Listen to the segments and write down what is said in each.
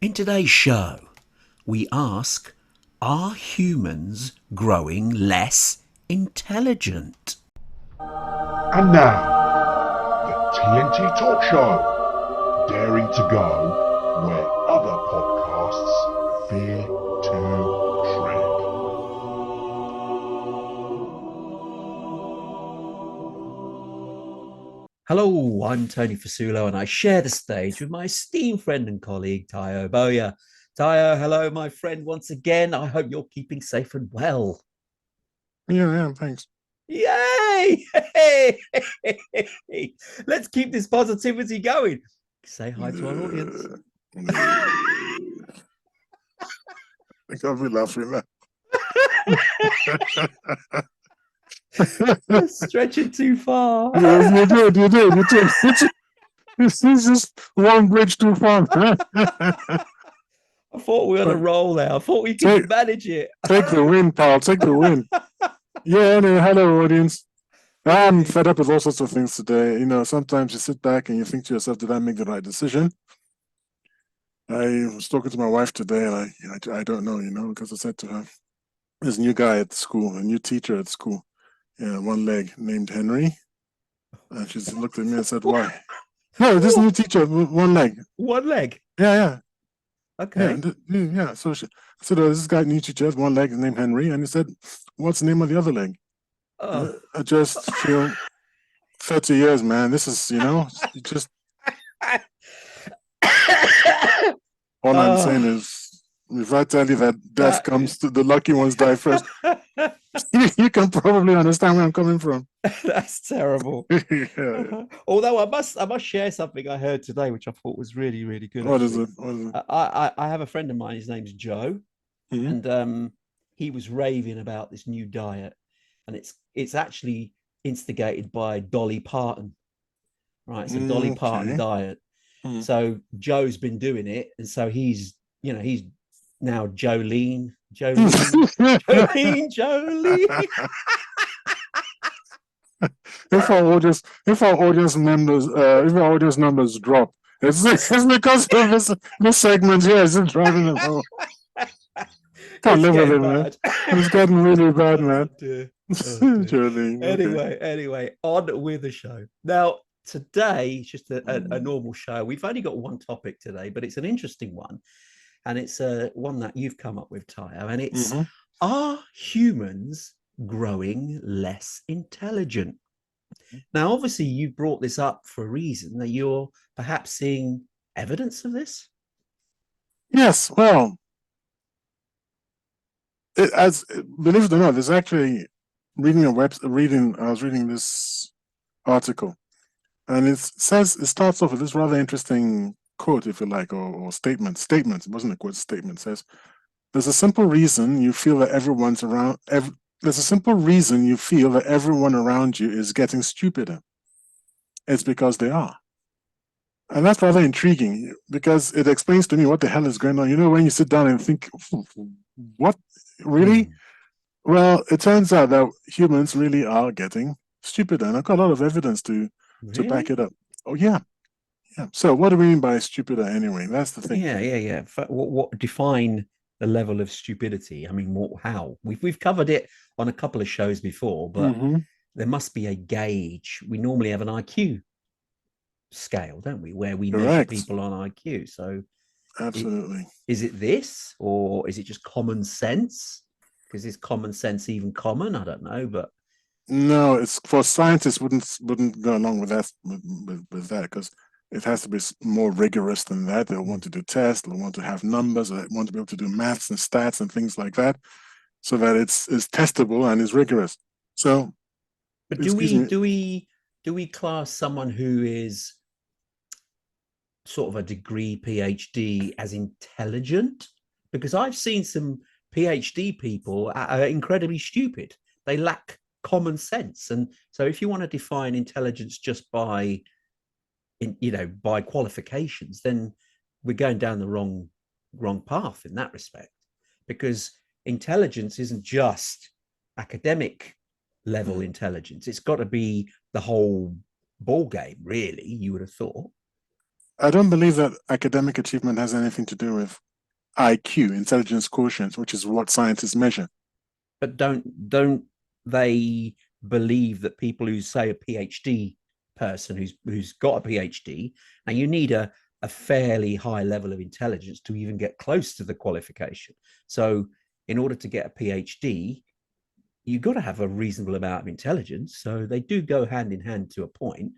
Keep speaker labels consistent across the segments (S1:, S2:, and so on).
S1: In today's show, we ask, are humans growing less intelligent?
S2: And now, the TNT Talk Show, daring to go where other podcasts fear to tread.
S1: Hello, I'm Tony Fasulo, and I share the stage with my esteemed friend and colleague, Tayo Boya. Tayo, hello, my friend, once again. I hope you're keeping safe and well.
S3: Yeah, thanks.
S1: Yay! Hey, hey, hey. Let's keep this positivity going. Say hi to our audience.
S3: I can't be laughing now.
S1: Stretching too far.
S3: You did. This is just one bridge too far.
S1: I thought we were on a roll now. I thought we could manage it.
S3: Take the win, pal. Take the win. Yeah, anyway, hello, audience. I'm fed up with all sorts of things today. You know, sometimes you sit back and you think to yourself, did I make the right decision? I was talking to my wife today, and I don't know, because I said to her, there's a new guy at school, a new teacher at school, one leg named Henry. And she looked at me and said, why? No, this new teacher, one leg.
S1: One leg?
S3: Yeah.
S1: Okay.
S3: Yeah. So I said, this guy, new teacher, has one leg, his name Henry. And he said, what's the name of the other leg? I just feel 30 years, man. This is, you just... All I'm saying is, if I tell you that death comes to the lucky ones die first, you can probably understand where I'm coming from.
S1: That's terrible.
S3: Yeah.
S1: Although I must share something I heard today, which I thought was really, really good.
S3: What is it?
S1: I have a friend of mine. His name's Joe, and he was raving about this new diet, and it's actually instigated by Dolly Parton. Right, it's a Dolly Parton diet. So Joe's been doing it, and so he's now Jolene.
S3: If our audience numbers drop, it's because of this segment here isn't driving them home. Can't live with it, man. It's getting really bad, man.
S1: Jolene. Anyway, on with the show. Now, today is just a normal show. We've only got one topic today, but it's an interesting one. And it's one that you've come up with, Tayo. And it's, are humans growing less intelligent? Now, obviously, you brought this up for a reason, that you're perhaps seeing evidence of this.
S3: Yes, well, believe it or not, there's actually I was reading this article, and it starts off with this rather interesting quote, if you like, or statement. It wasn't a quote, statement. It says, there's a simple reason you feel that there's a simple reason you feel that everyone around you is getting stupider. It's because they are. And that's rather intriguing, because it explains to me what the hell is going on. You know, when you sit down and think, what, really? Well, it turns out that humans really are getting stupider, and I've got a lot of evidence to back it up. Oh, yeah. So what do we mean by stupider anyway? That's the thing.
S1: Yeah. What define the level of stupidity? I mean, how? We've covered it on a couple of shows before, but there must be a gauge. We normally have an IQ scale, don't we, where we measure people on IQ. So
S3: absolutely.
S1: Is it this, or is it just common sense? Because is common sense even common? I don't know, but
S3: no, it's for scientists wouldn't go along with that with that, because it has to be more rigorous than that. They'll want to do tests, they'll want to have numbers, they want to be able to do maths and stats and things like that, so that it's testable and is rigorous. So,
S1: but do we class someone who is sort of a degree PhD as intelligent? Because I've seen some PhD people are incredibly stupid. They lack common sense. And so if you want to define intelligence just by qualifications, then we're going down the wrong path in that respect, because intelligence isn't just academic level intelligence. It's got to be the whole ball game, really, you would have thought.
S3: I don't believe that academic achievement has anything to do with IQ, intelligence quotient, which is what scientists measure.
S1: But don't they believe that people who say a PhD person who's got a PhD, and you need a fairly high level of intelligence to even get close to the qualification. So in order to get a PhD, you've got to have a reasonable amount of intelligence. So they do go hand in hand to a point.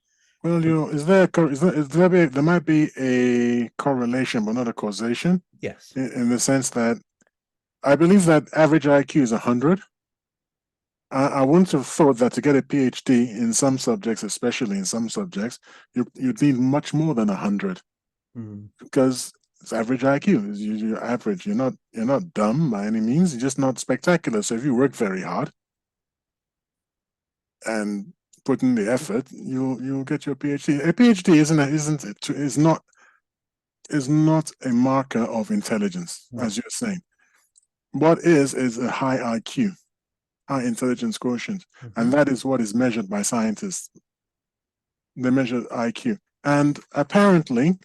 S3: Well, there might be a correlation, but not a causation.
S1: Yes.
S3: In the sense that I believe that average IQ is 100. I wouldn't have thought that to get a PhD in some subjects, especially in some subjects, you'd need much more than 100 because it's average IQ. You're average. You're not dumb by any means. You're just not spectacular. So if you work very hard and put in the effort, you'll get your PhD. A PhD is not a marker of intelligence, as you're saying. What is a high IQ, high intelligence quotient, and that is what is measured by scientists. They measure IQ, and apparently,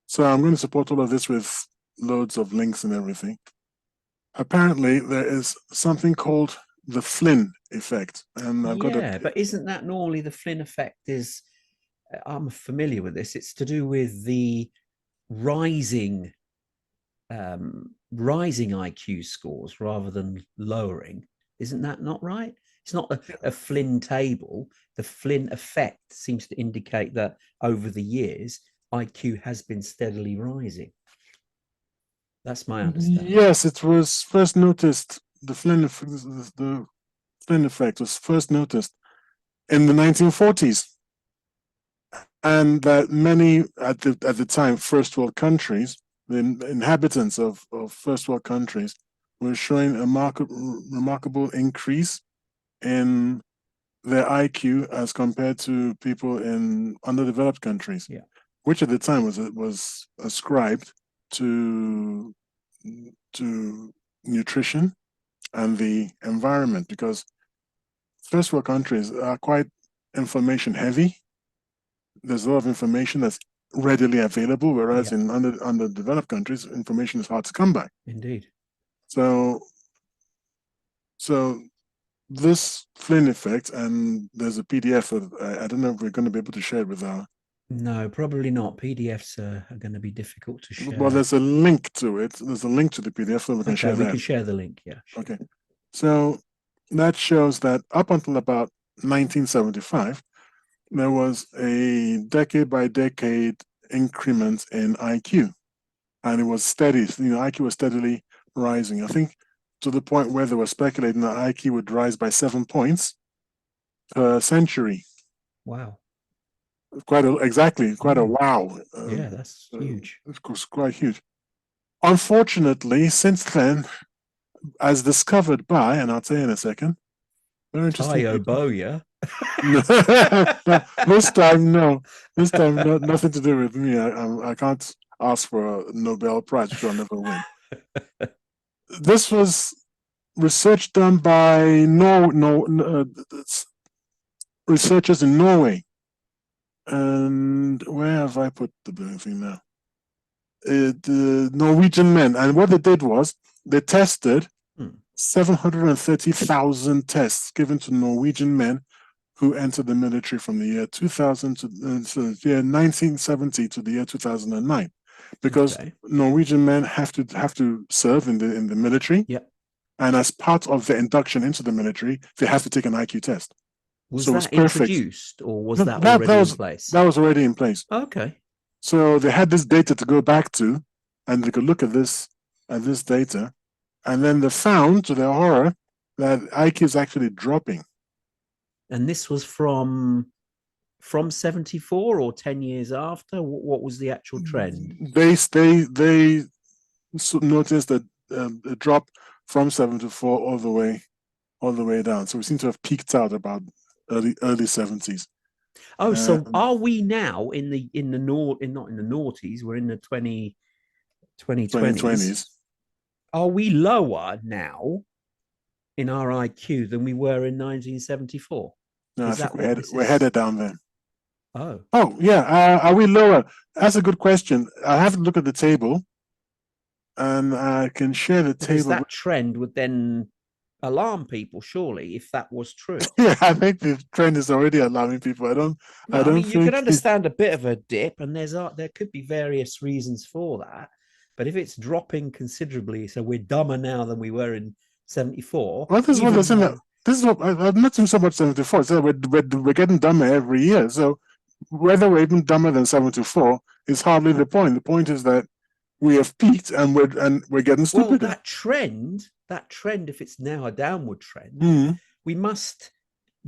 S3: so I'm going to support all of this with loads of links and everything. Apparently, there is something called the Flynn effect, and I've got
S1: but isn't that normally the Flynn effect? I'm familiar with this. It's to do with the rising IQ scores rather than lowering. Isn't that not right? It's not a Flynn table. The Flynn effect seems to indicate that over the years, IQ has been steadily rising. That's my understanding.
S3: Yes, it was first noticed. The Flynn effect was first noticed in the 1940s, and that many at the time first world countries, the inhabitants of first world countries, were showing a remarkable increase in their IQ as compared to people in underdeveloped countries, which at the time was ascribed to nutrition and the environment, because first world countries are quite information heavy. There's a lot of information that's readily available, whereas in underdeveloped countries, information is hard to come by.
S1: Indeed.
S3: So this Flynn effect, and there's a PDF of, I don't know if we're going to be able to share it with our...
S1: No, probably not. PDFs are going to be difficult to share.
S3: Well, there's a link to it. There's a link to the PDF, so we can share that.
S1: We can share the link, yeah.
S3: Sure. Okay. So that shows that up until about 1975, there was a decade by decade increment in IQ, and it was steady. IQ was steadily rising. I think to the point where they were speculating that IQ would rise by 7 points per century.
S1: Wow.
S3: Quite a wow.
S1: Yeah, that's huge.
S3: Of course, quite huge. Unfortunately, since then, as discovered by, and I'll tell you in a second, very interesting.
S1: Boya.
S3: This time, no. This time, nothing to do with me. I can't ask for a Nobel Prize, which I'll never win. This was research done by researchers in Norway. And where have I put the thing now? The Norwegian men. And what they did was they tested 730,000 tests given to Norwegian men who entered the military from the year 2000 to the year 1970 to the year 2009, because Norwegian men have to serve in the military.
S1: Yep.
S3: And as part of the induction into the military, they have to take an IQ test.
S1: Was that introduced, or was that already in place?
S3: That was already in place.
S1: Okay.
S3: So they had this data to go back to, and they could look at this data, and then they found, to their horror, that IQ is actually dropping.
S1: And this was from 74 or 10 years after? What was the actual trend?
S3: They noticed that a drop from 74 all the way down. So we seem to have peaked out about early 70s.
S1: Oh, so are we now in the not in the noughties? We're in the 2020s. Are we lower now in our IQ than we were in 1974?
S3: No, I think we're headed down there.
S1: Oh,
S3: Oh, yeah. Are we lower? That's a good question. I have to look at the table, and I can share the
S1: because
S3: table.
S1: that trend would then alarm people, surely, if that was true.
S3: Yeah, I think the trend is already alarming people. I
S1: No, I
S3: don't
S1: mean you could
S3: think it,
S1: understand a bit of a dip, and there could be various reasons for that. But if it's dropping considerably, so we're dumber now than we were in '74,
S3: well, this is what they're
S1: even
S3: saying.
S1: though,
S3: This is what I'm not saying so much 74. So we're getting dumber every year. So whether we're even dumber than 74 is hardly the point. The point is that we have peaked and we're getting
S1: well,
S3: stupider.
S1: that trend, if it's now a downward trend,
S3: Mm.
S1: we must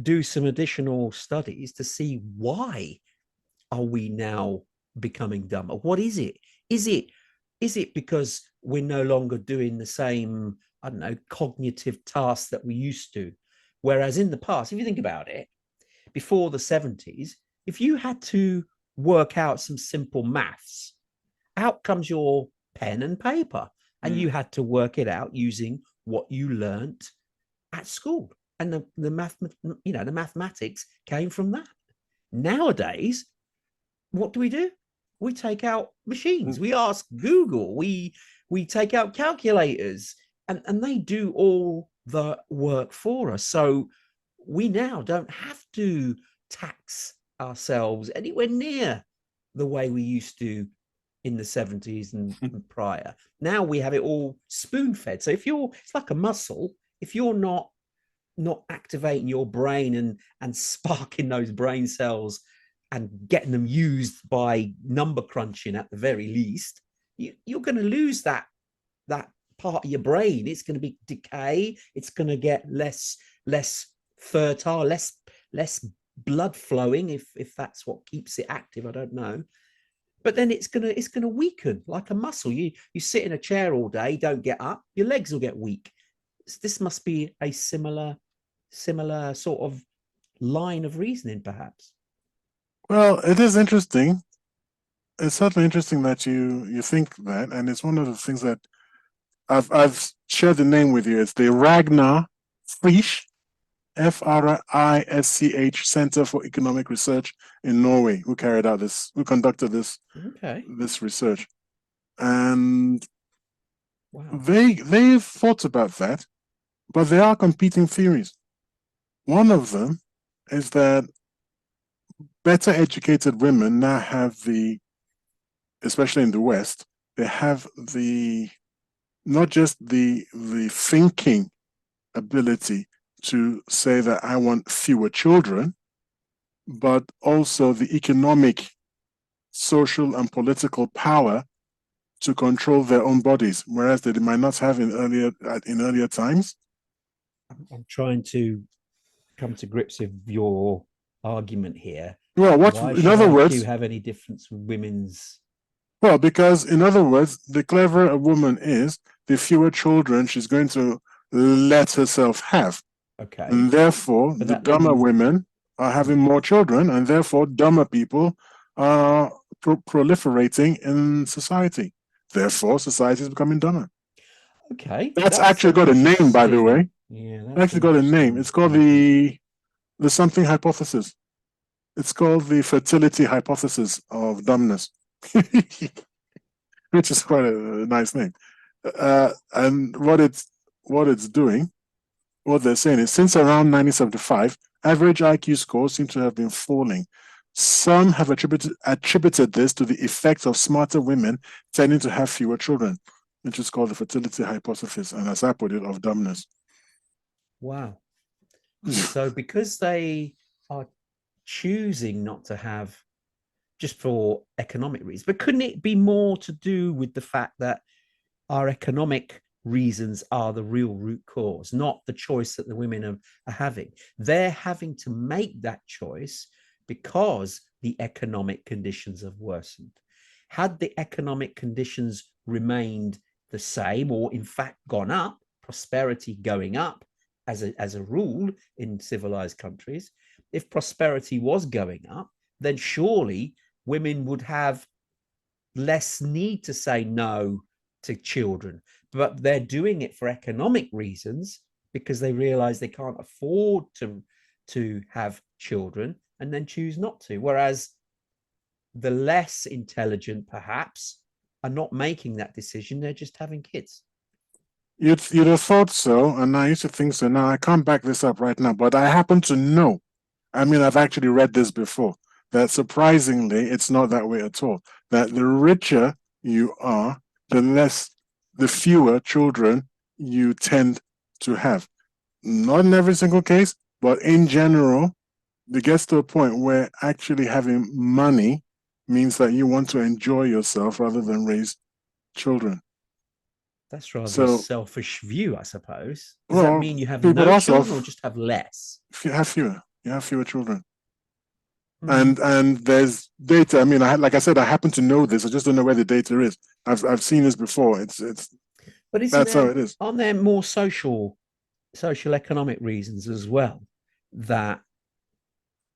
S1: do some additional studies to see why are we now becoming dumber? What is it? Is it is it because we're no longer doing the same, I don't know, cognitive tasks that we used to? Whereas in the past, if you think about it, before the 70s, if you had to work out some simple maths, out comes your pen and paper, and you had to work it out using what you learnt at school. And the mathematics came from that. Nowadays, what do? We take out machines. We ask Google. We take out calculators, and they do all the work for us. So we now don't have to tax ourselves anywhere near the way we used to in the 70s and prior. Now we have it all spoon fed. So if you're, it's like a muscle. If you're not activating your brain and sparking those brain cells and getting them used by number crunching at the very least, you're going to lose that part of your brain. It's going to be decay. It's going to get less fertile, less blood flowing, if that's what keeps it active. I don't know. But then it's gonna weaken like a muscle. You sit in a chair all day, don't get up, your legs will get weak. This must be a similar sort of line of reasoning, perhaps.
S3: Well, it is interesting. It's certainly interesting that you think that, and it's one of the things that I've shared the name with you. It's the Ragnar Frisch, FRISCH Center for Economic Research in Norway, who conducted
S1: Okay.
S3: this research, and
S1: Wow.
S3: they've thought about that, but there are competing theories. One of them is that better educated women now have especially in the West, they have not just the thinking ability to say that I want fewer children, but also the economic, social, and political power to control their own bodies, whereas they might not have in earlier times.
S1: I'm trying to come to grips with your argument here.
S3: Well,
S1: Why
S3: in
S1: should
S3: other
S1: IQ
S3: words,
S1: have any difference with women's?
S3: well, because in other words, the cleverer a woman is, the fewer children she's going to let herself have.
S1: Okay,
S3: And therefore,
S1: but
S3: the
S1: that then
S3: dumber
S1: means
S3: women are having more children, and therefore, dumber people are proliferating in society. Therefore, society is becoming dumber.
S1: okay.
S3: That's
S1: That's
S3: actually
S1: an
S3: got a name, by the
S1: interesting.
S3: way.
S1: Yeah,
S3: It
S1: that's
S3: actually
S1: an
S3: got a name.
S1: interesting
S3: It's called
S1: argument.
S3: the something hypothesis. It's called the fertility hypothesis of dumbness, which is quite a nice name. And what it's doing, what they're saying is, since around 1975, average IQ scores seem to have been falling. Some have attributed this to the effect of smarter women tending to have fewer children, which is called the fertility hypothesis, and as I put it, of dumbness.
S1: Wow. So because they are choosing not to have, just for economic reasons, but couldn't it be more to do with the fact that our economic reasons are the real root cause, not the choice that the women are having? They're having to make that choice because the economic conditions have worsened. Had the economic conditions remained the same, or in fact gone up, prosperity going up as a rule in civilized countries, if prosperity was going up, then surely women would have less need to say no to children. But they're doing it for economic reasons because they realize they can't afford to have children and then choose not to. Whereas the less intelligent perhaps are not making that decision. They're just having kids.
S3: You'd have thought so, and I used to think so. Now I can't back this up right now, but I happen to know. I mean, I've actually read this before. That surprisingly, it's not that way at all. That the richer you are, the fewer children you tend to have. Not in every single case, but in general, it gets to a point where actually having money means that you want to enjoy yourself rather than raise children.
S1: That's rather a
S3: So,
S1: selfish view, I suppose. Does that
S3: well,
S1: mean you have
S3: people
S1: no
S3: also
S1: children or just have less?
S3: you have fewer children.
S1: Mm.
S3: And there's data. I mean, like I said, I happen to know this. I just don't know where the data is. I've seen this before.
S1: But isn't
S3: That's how
S1: there,
S3: it is.
S1: aren't there more social economic reasons as well that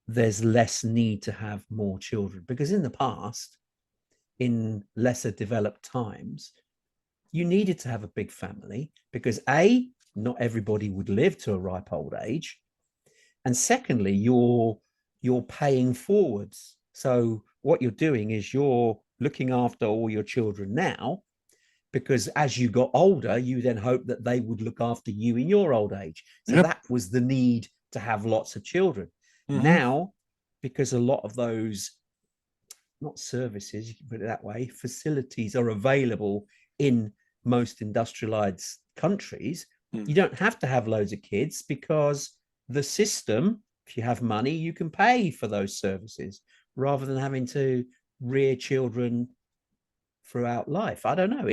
S1: there's less need to have more children? Because in the past, in lesser developed times, you needed to have a big family because not everybody would live to a ripe old age, and secondly, you're paying forwards. So what you're doing is you're looking after all your children now, because as you got older, you then hope that they would look after you in your old age. So
S3: Yep.
S1: that was the need to have lots of children.
S3: Mm-hmm.
S1: Now, because a lot of those, not services, you can put it that way, facilities are available in most industrialized countries, you don't have to have loads of kids because the system, if you have money, you can pay for those services rather than having to rear children throughout life. I don't know.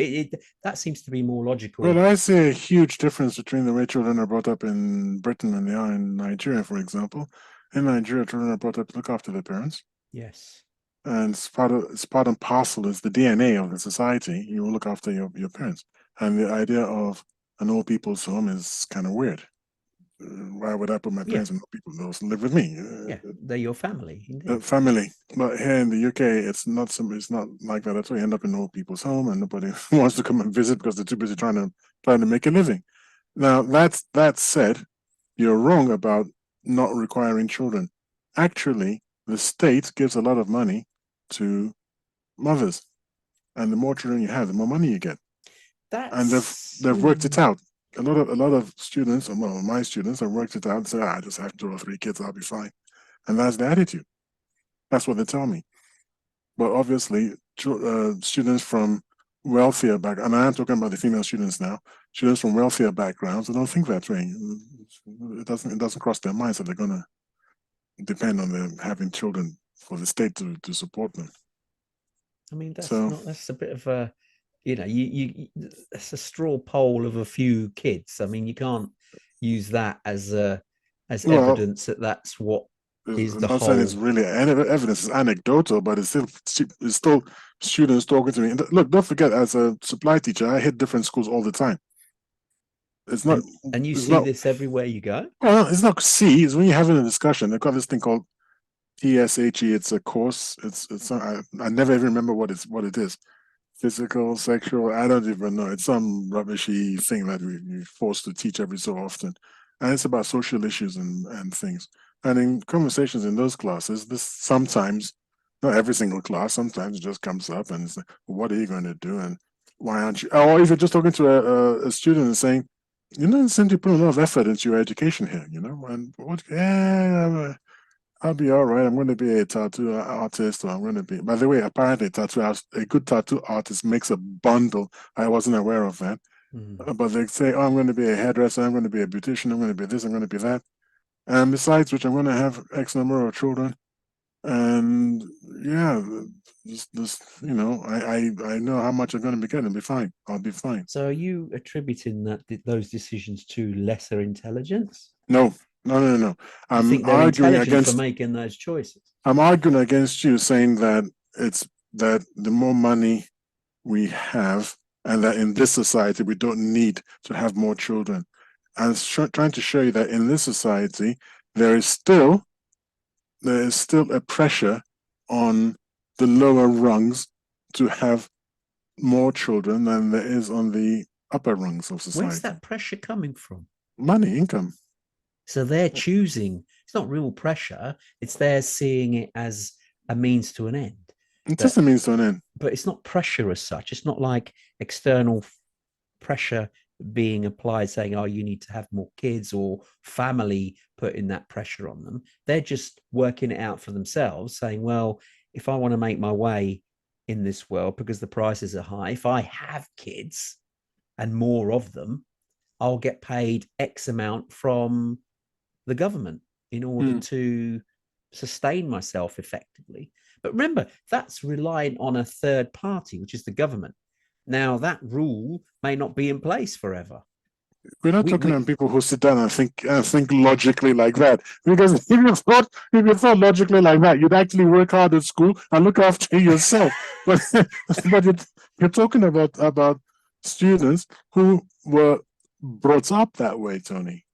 S1: That seems to be more logical.
S3: Well, I see a huge difference between the way children are brought up in Britain and they are in Nigeria, for example. In Nigeria, children are brought up to look after their parents.
S1: Yes.
S3: And it's part and parcel, it's the DNA of the society. You will look after your parents. And the idea of an old people's home is kind of weird. Why would I put my parents in old people? Those live with me.
S1: Yeah, they're your family.
S3: Family. But here in the UK, it's not like that at all. You end up in old people's home and nobody wants to come and visit because they're too busy trying to make a living. Now, that said, you're wrong about not requiring children. Actually, the state gives a lot of money to mothers, and the more children you have, the more money you get. And they've worked it out. A lot of students, well, my students have worked it out and say, I just have 2 or 3 kids, I'll be fine. And that's the attitude. That's what they tell me. But obviously, students from wealthier backgrounds, and I am talking about the female students now, students from wealthier backgrounds, they don't think that way. It doesn't cross their minds that they're going to depend on them having children for the state to support them.
S1: I mean, that's a bit of a, it's a straw poll of a few kids. I mean, you can't use that as evidence that that's what is the whole. I'm not saying
S3: it's really evidence, is anecdotal, but it's still students talking to me. Look, don't forget, as a supply teacher, I hit different schools all the time. It's not,
S1: and you see this everywhere you go.
S3: Well, it's not it's when you're having a discussion. They've got this thing called TSHE. It's a course. I never even remember what it is. Physical, sexual, I don't even know. It's some rubbishy thing that we're forced to teach every so often. And it's about social issues and things. And in conversations in those classes, this sometimes, not every single class, sometimes it just comes up and it's like, what are you going to do? And why aren't you? Or if you're just talking to a student and saying, it seems you put a lot of effort into your education here, and I'll be all right. I'm going to be a tattoo artist, or I'm going to be. By the way, apparently, a good tattoo artist makes a bundle. I wasn't aware of that. But they say, I'm going to be a hairdresser, I'm going to be a beautician, I'm going to be this, I'm going to be that. And besides which, I'm going to have X number of children. And yeah, I know how much I'm going to be getting. I'll be fine. I'll be fine.
S1: So are you attributing those decisions to lesser intelligence?
S3: No.
S1: I'm arguing against for making those choices.
S3: I'm arguing against you saying that that the more money we have, and that in this society we don't need to have more children. I'm trying to show you that in this society there is still a pressure on the lower rungs to have more children than there is on the upper rungs of society.
S1: Where's that pressure coming from?
S3: Money, income.
S1: So they're choosing. It's not real pressure. It's they're seeing it as a means to an end.
S3: It just a means to an end.
S1: But it's not pressure as such. It's not like external pressure being applied saying, oh, you need to have more kids, or family putting that pressure on them. They're just working it out for themselves, saying, well, if I want to make my way in this world because the prices are high, if I have kids and more of them, I'll get paid X amount from the government in order to sustain myself effectively. But remember, that's relying on a third party, which is the government. Now, that rule may not be in place forever.
S3: We're not talking about people who sit down and think logically like that. Because if you thought logically like that, you'd actually work hard at school and look after yourself. but you're talking about students who were brought up that way, Tony.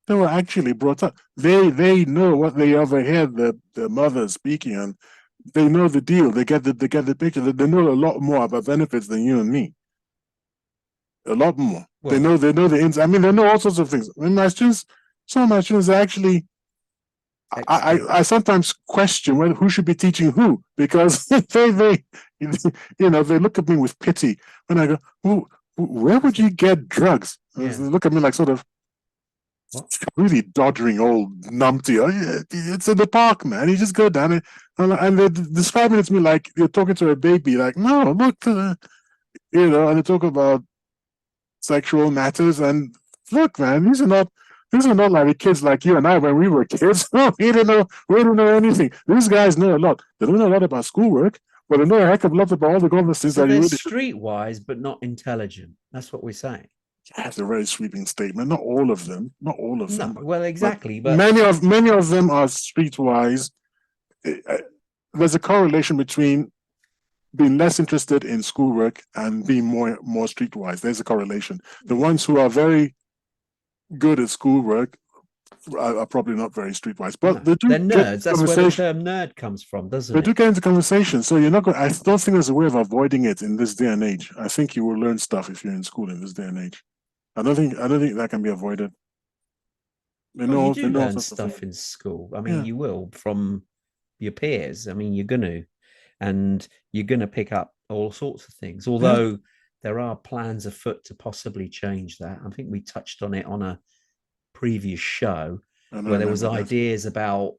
S3: They were actually brought up. They know what they overheard the mother speaking, and they know the deal. They get the picture. They know a lot more about benefits than you and me. A lot more. Well, they know the ins. I mean, they know all sorts of things. I mean, some of my students are actually. I sometimes question who should be teaching who, because they look at me with pity when I go, where would you get drugs? Yeah. They look at me like sort of really doddering old numpty. Oh, yeah, it's in the park, man. You just go down and they're describing it to me like you're talking to a baby. Like, no, look, and they talk about sexual matters, and look, man, these are not like the kids like you and I when we were kids. we didn't know anything. These guys know a lot. They don't know a lot about schoolwork, but they know a heck of a lot about all the things that
S1: they're streetwise, but not intelligent. That's what we're saying.
S3: That's a very sweeping statement. Not all of them. Not all of them.
S1: Well, exactly. But
S3: many of them are streetwise. There's a correlation between being less interested in schoolwork and being more streetwise. There's a correlation. The ones who are very good at schoolwork are probably not very streetwise, but they're
S1: nerds. That's where the term nerd comes from, doesn't it?
S3: They do get into conversation, so you're not going. I don't think there's a way of avoiding it in this day and age. I think you will learn stuff if you're in school in this day and age. I don't think that can be avoided.
S1: You do learn stuff in school. I mean, you will from your peers. I mean, you're going to. And you're going to pick up all sorts of things, although there are plans afoot to possibly change that. I think we touched on it on a previous show where there was ideas about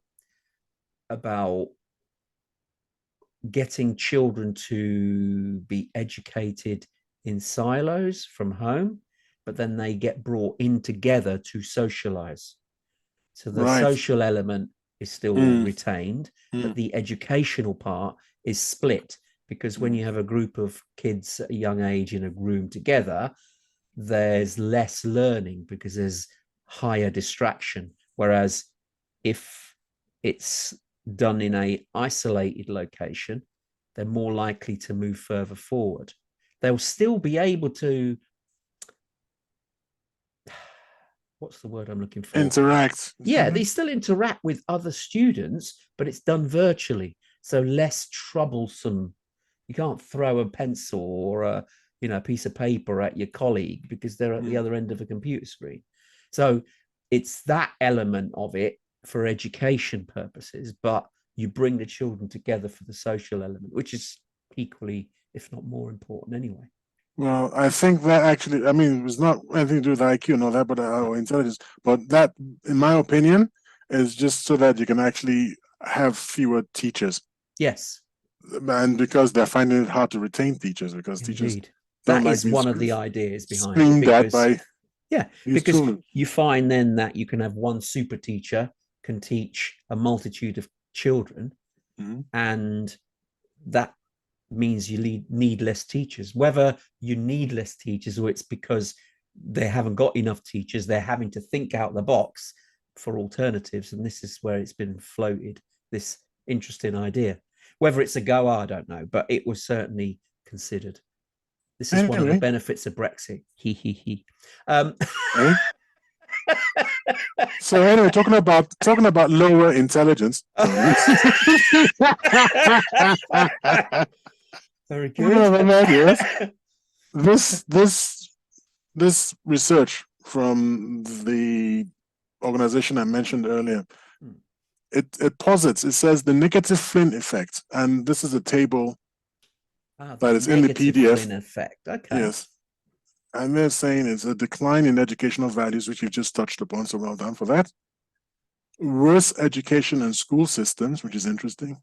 S1: getting children to be educated in silos from home, but then they get brought in together to socialize. So the social element is still retained, but the educational part is split, because when you have a group of kids at a young age in a room together, there's less learning because there's higher distraction. Whereas if it's done in a isolated location, they're more likely to move further forward. They'll still be able to, what's the word I'm looking for?
S3: Interact.
S1: Yeah, they still interact with other students, but it's done virtually. So less troublesome. You can't throw a pencil or a piece of paper at your colleague because they're at the other end of a computer screen. So it's that element of it for education purposes, but you bring the children together for the social element, which is equally, if not more important anyway.
S3: Well, I think that actually, I mean, it's not anything to do with IQ and all that, but or intelligence. But that, in my opinion, is just so that you can actually have fewer teachers.
S1: Yes.
S3: And because they're finding it hard to retain teachers, because teachers
S1: that is one of the ideas behind it. Because you find then that you can have one super teacher can teach a multitude of children, and that means you need less teachers. Whether you need less teachers or it's because they haven't got enough teachers, they're having to think out the box for alternatives, and this is where it's been floated, this interesting idea. Whether it's a go, I don't know, but it was certainly considered. This is one of the benefits of Brexit.
S3: So anyway, talking about lower intelligence.
S1: Very good.
S3: This research from the organization I mentioned earlier it posits, it says the negative Flynn effect, and this is a table that is in the PDF.
S1: Flynn effect. Okay.
S3: Yes. And they're saying it's a decline in educational values, which you've just touched upon, so well done for that. Worse education and school systems, which is interesting.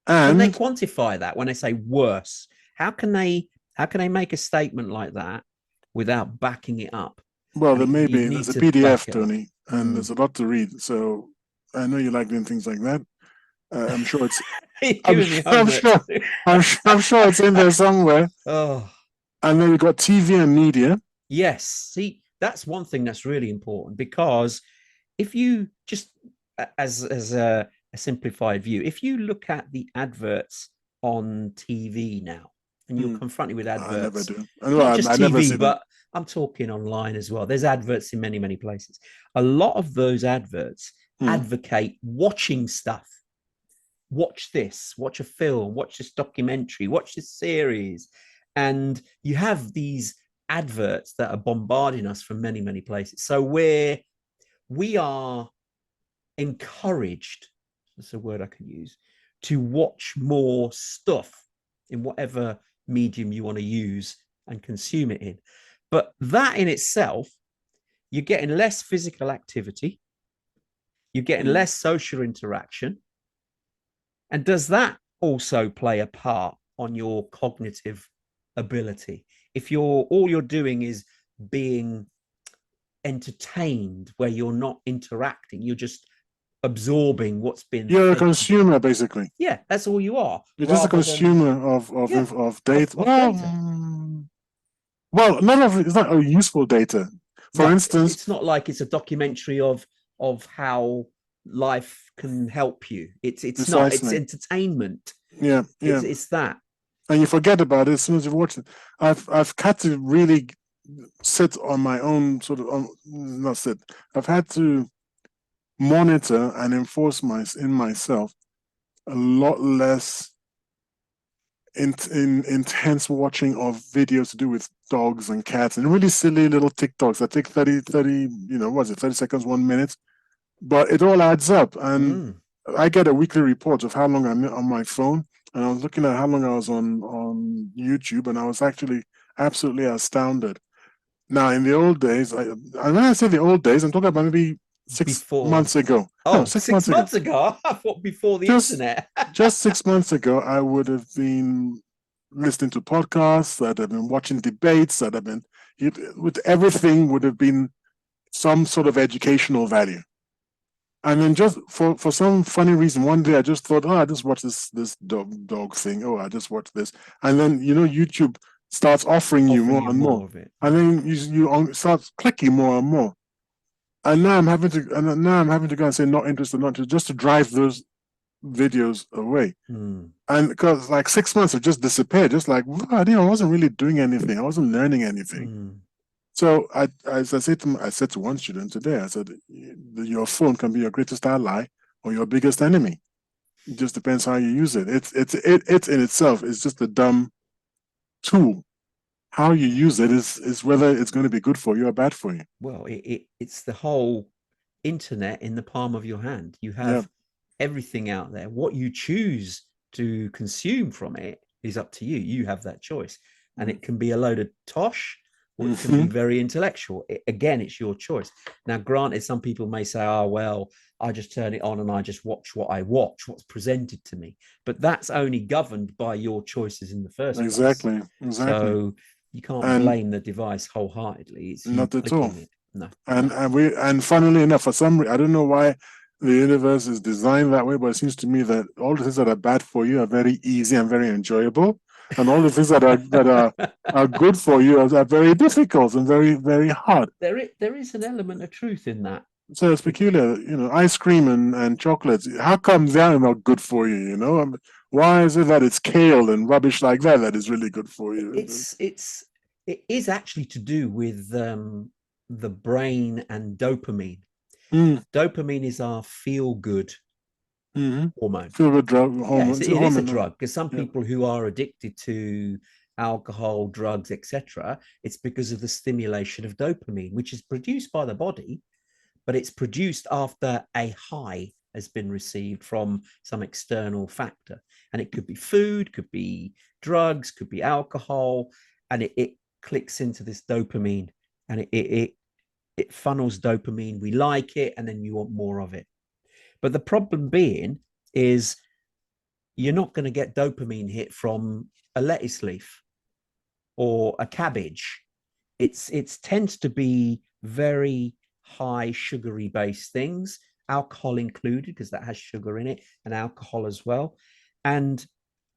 S1: And can they quantify that when they say worse? How can they make a statement like that without backing it up?
S3: Well, there's a PDF, Tony, and there's a lot to read. So I know you like doing things like that. I'm sure it's. I'm sure it's in there somewhere.
S1: Oh.
S3: And then we've got TV and media.
S1: Yes. See, that's one thing that's really important, because if you just, as a simplified view, if you look at the adverts on TV now, and you're confronted with adverts, I never do. Not just TV, but I'm talking online as well. There's adverts in many, many places. A lot of those adverts advocate watching stuff. Watch this, watch a film, watch this documentary, watch this series. And you have these adverts that are bombarding us from many, many places. So we are encouraged, that's a word I can use, to watch more stuff in whatever medium you want to use and consume it in. But that in itself, you're getting less physical activity, you're getting less social interaction. And does that also play a part on your cognitive ability? If all you're doing is being entertained, where you're not interacting, you're just absorbing what's been.
S3: You're a consumer, basically.
S1: Yeah, that's all you are.
S3: You're just a consumer of data. Well, none of it is not useful data. For instance,
S1: it's not like it's a documentary of how life can help you. It's precisely. Not. It's entertainment.
S3: Yeah.
S1: It's that.
S3: And you forget about it as soon as you've watched it. I've had to really sit on my own I've had to monitor and enforce myself a lot less intense watching of videos to do with dogs and cats and really silly little TikToks that take 30 30 seconds, 1 minute, but it all adds up. And I get a weekly report of how long I'm on my phone, and I was looking at how long I was on YouTube, and I was actually absolutely astounded. Now, in the old days, and when I say the old days, I'm talking about maybe 6 months ago.
S1: Oh, no, 6 months ago? I thought before the internet.
S3: Just 6 months ago, I would have been listening to podcasts, that have been watching debates, that have been, with everything would have been some sort of educational value. And then just for some funny reason, one day I just thought, I just watched this dog thing. Oh, I just watched this. And then, YouTube starts offering you more and more. Of it. And then you start clicking more and more. And now I'm having to go and say not interested, just to drive those videos away. And because like 6 months have just disappeared, just like, I wasn't really doing anything. I wasn't learning anything. So I said to one student today, I said, your phone can be your greatest ally or your biggest enemy. It just depends how you use it. It's in itself, it's just a dumb tool. How you use it is whether it's going to be good for you or bad for you.
S1: Well, it's the whole internet in the palm of your hand. You have everything out there. What you choose to consume from it is up to you. You have that choice. And it can be a load of tosh, or it can be very intellectual. Again, it's your choice. Now, granted, some people may say, well, I just turn it on and I just watch what I watch, what's presented to me. But that's only governed by your choices in the first place.
S3: Exactly.
S1: So you can't blame the device wholeheartedly. It's
S3: not at all.
S1: No.
S3: And funnily enough, for some reason, I don't know why the universe is designed that way, but it seems to me that all the things that are bad for you are very easy and very enjoyable. And all the things that are good for you are very difficult and very, very hard.
S1: There is an element of truth in that.
S3: So it's peculiar, ice cream and chocolates. How come they're not good for you? Why is it that it's kale and rubbish like that is really good for you?
S1: It is actually to do with the brain and dopamine. Dopamine is our feel-good hormone.
S3: Feel-good drug hormone.
S1: Yes, it is a drug, because some people who are addicted to alcohol, drugs, etc., it's because of the stimulation of dopamine, which is produced by the body, but it's produced after a high has been received from some external factor. And it could be food, could be drugs, could be alcohol, and it clicks into this dopamine, and it funnels dopamine. We like it, and then you want more of it. But the problem being is you're not going to get dopamine hit from a lettuce leaf or a cabbage. It tends to be very high sugary based things, alcohol included, because that has sugar in it, and alcohol as well. And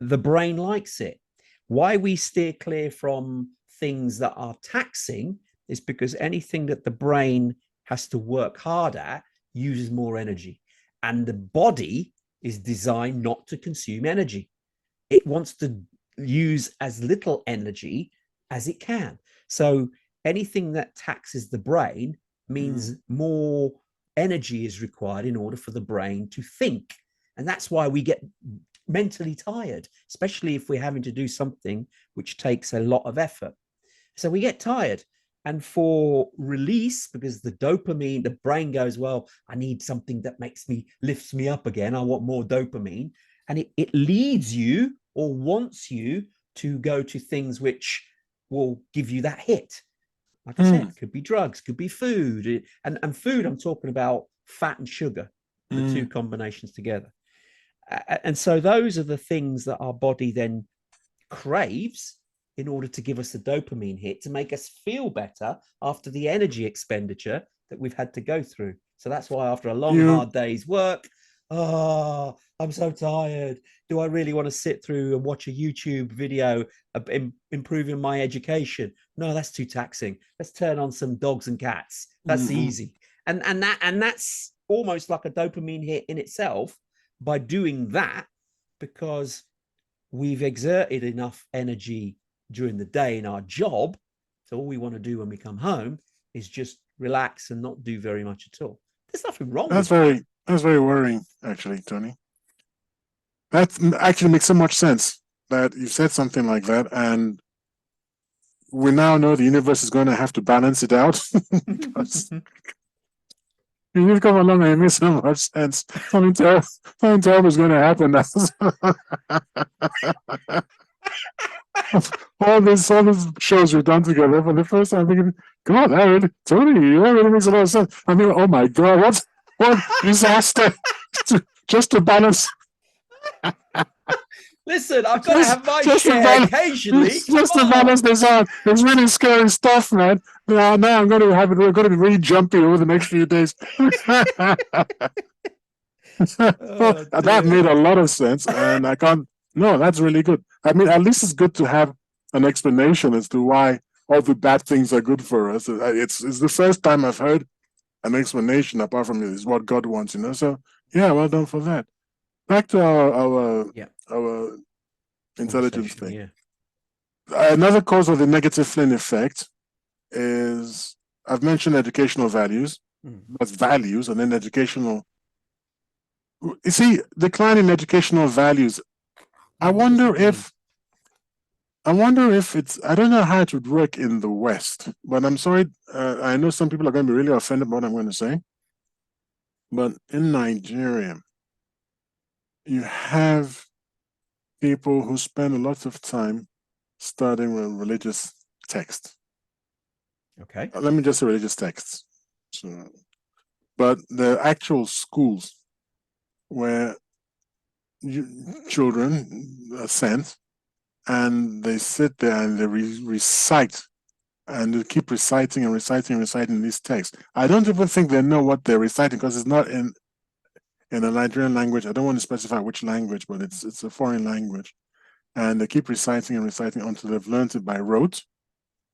S1: the brain likes it. Why we steer clear from things that are taxing is because anything that the brain has to work hard at uses more energy. And the body is designed not to consume energy. It wants to use as little energy as it can. So anything that taxes the brain means more energy is required in order for the brain to think. And that's why we get mentally tired, especially if we're having to do something which takes a lot of effort. So we get tired. And for release, because the dopamine, the brain goes, well, I need something that lifts me up again. I want more dopamine. And it leads you or wants you to go to things which will give you that hit. Like I said, it could be drugs, could be food. And food, I'm talking about fat and sugar, the two combinations together. And so those are the things that our body then craves in order to give us a dopamine hit to make us feel better after the energy expenditure that we've had to go through. So that's why after a long, hard day's work, I'm so tired. Do I really want to sit through and watch a YouTube video improving my education? No, that's too taxing. Let's turn on some dogs and cats. That's easy. And that's almost like a dopamine hit in itself by doing that, because we've exerted enough energy during the day in our job. So all we want to do when we come home is just relax and not do very much at all. There's nothing wrong with that.
S3: That's very worrying, actually, Tony. That actually makes so much sense that you said something like that, and we now know the universe is going to have to balance it out. Because you've come along and it makes so much sense. Something terrible is going to happen. all these shows we've done together for the first time, thinking, God, Tony, that really makes a lot of sense. I mean, oh my God, what disaster! Just to balance.
S1: Listen, I've got to have my share occasionally.
S3: Just to balance this out. It's really scary stuff, man. Now I'm going to have it. We're going to be really jumpy over the next few days. That made a lot of sense, and I can't. No, that's really good. I mean, at least it's good to have an explanation as to why all the bad things are good for us. It's the first time I've heard an explanation apart from it is what God wants, you know. So yeah, well done for that. Back to our intelligence thing.
S1: Yeah.
S3: Another cause of the negative Flynn effect is, I've mentioned educational values. That's values, and then educational. You see, decline in educational values. I wonder if it's, I don't know how it would work in the West, but I'm sorry, I know some people are going to be really offended by what I'm going to say, but in Nigeria, you have people who spend a lot of time studying religious texts.
S1: Okay.
S3: Let me just say religious texts. So, but the actual schools where children are sent and they sit there and they recite, and they keep reciting and reciting and reciting these texts. I don't even think they know what they're reciting, because it's not in a Nigerian language. I don't want to specify which language, but it's a foreign language. And they keep reciting and reciting until they've learned it by rote.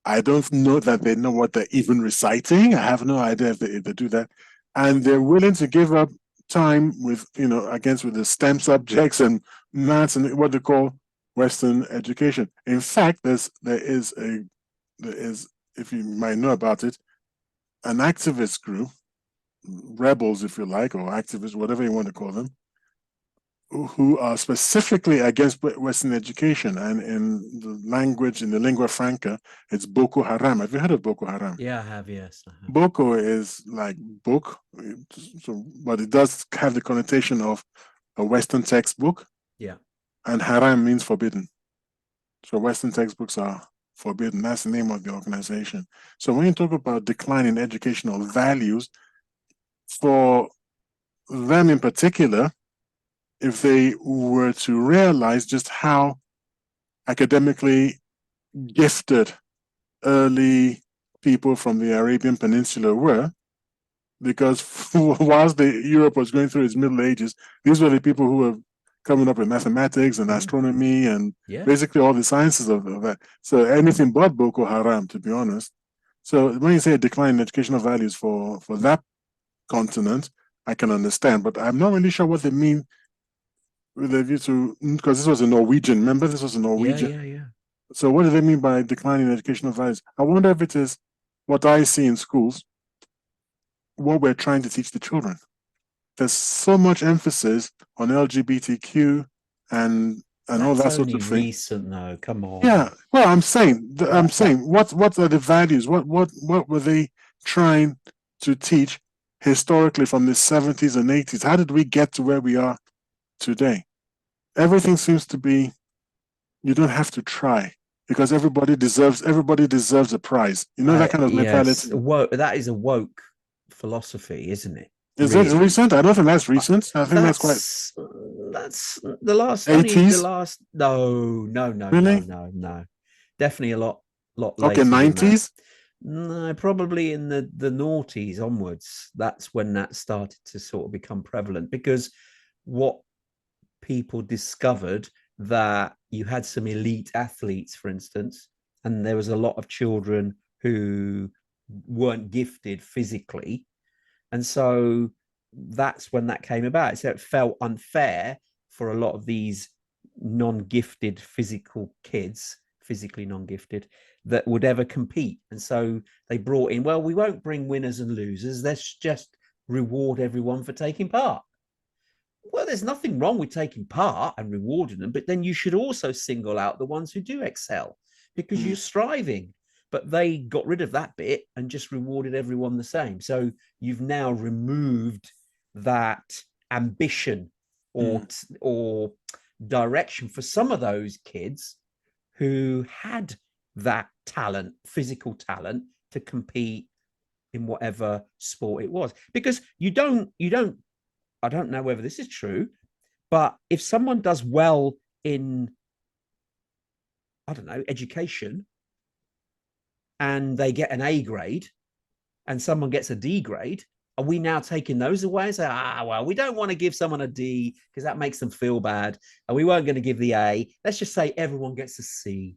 S3: I don't know that they know what they're even reciting. I have no idea if they do that. And they're willing to give up time with, with the STEM subjects and maths and what they call Western education. In fact, there is, if you might know about it, an activist group, rebels, if you like, or activists, whatever you want to call them, who are specifically against Western education, and in the language, in the lingua franca, it's Boko Haram. Have you heard of Boko Haram?
S1: Yeah, I have. Yes, I have.
S3: Boko is like book, so, but it does have the connotation of a Western textbook,
S1: Yeah.
S3: and Haram means forbidden. So Western textbooks are forbidden. That's the name of the organization. So when you talk about decline in educational values, for them in particular, if they were to realize just how academically gifted early people from the Arabian Peninsula were, because whilst Europe was going through its Middle Ages, these were the people who were coming up with mathematics and astronomy and basically all the sciences of that. So anything but Boko Haram, to be honest. So when you say a decline in educational values for that continent, I can understand, but I'm not really sure what they mean with a view to, because this was a Norwegian. Remember, this was a Norwegian.
S1: Yeah.
S3: So what do they mean by declining educational values? I wonder if it is what I see in schools, what we're trying to teach the children. There's so much emphasis on LGBTQ and all that sort of thing.
S1: Recent though, come on.
S3: Yeah, well, I'm saying, what are the values? What were they trying to teach historically from the 70s and 80s? How did we get to where we are today? Everything seems to be, you don't have to try because everybody deserves a prize. You know, that kind of mentality.
S1: That is a woke philosophy, isn't it?
S3: Is it recent? I don't think that's recent. I think that's
S1: the last
S3: 80s.
S1: No.
S3: Really?
S1: No. Definitely a lot later.
S3: Okay, 90s.
S1: No, probably in the noughties onwards. That's when that started to sort of become prevalent, because what people discovered, that you had some elite athletes, for instance, and there was a lot of children who weren't gifted physically, and so that's when that came about. So it felt unfair for a lot of these non-gifted physically non-gifted, that would ever compete. And so they brought in, well, we won't bring winners and losers, let's just reward everyone for taking part. Well, there's nothing wrong with taking part and rewarding them, but then you should also single out the ones who do excel, because you're striving. But they got rid of that bit and just rewarded everyone the same. So you've now removed that ambition or direction for some of those kids who had that talent, physical talent, to compete in whatever sport it was. Because you don't, I don't know whether this is true, but if someone does well in, I don't know, education, and they get an A grade and someone gets a D grade, are we now taking those away and say, well, we don't want to give someone a D because that makes them feel bad, and we weren't going to give the A. Let's just say everyone gets a C.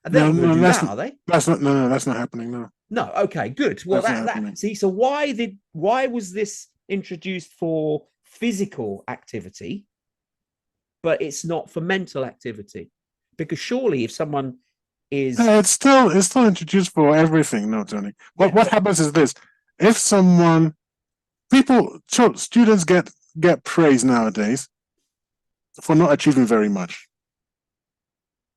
S1: And they're not going to do that, are they?
S3: That's not happening. No.
S1: Okay, good. Well, see, so why was this introduced for physical activity, but it's not for mental activity? Because surely if someone is,
S3: it's still introduced for everything. No, Tony. What happens is this: if students get praise nowadays for not achieving very much,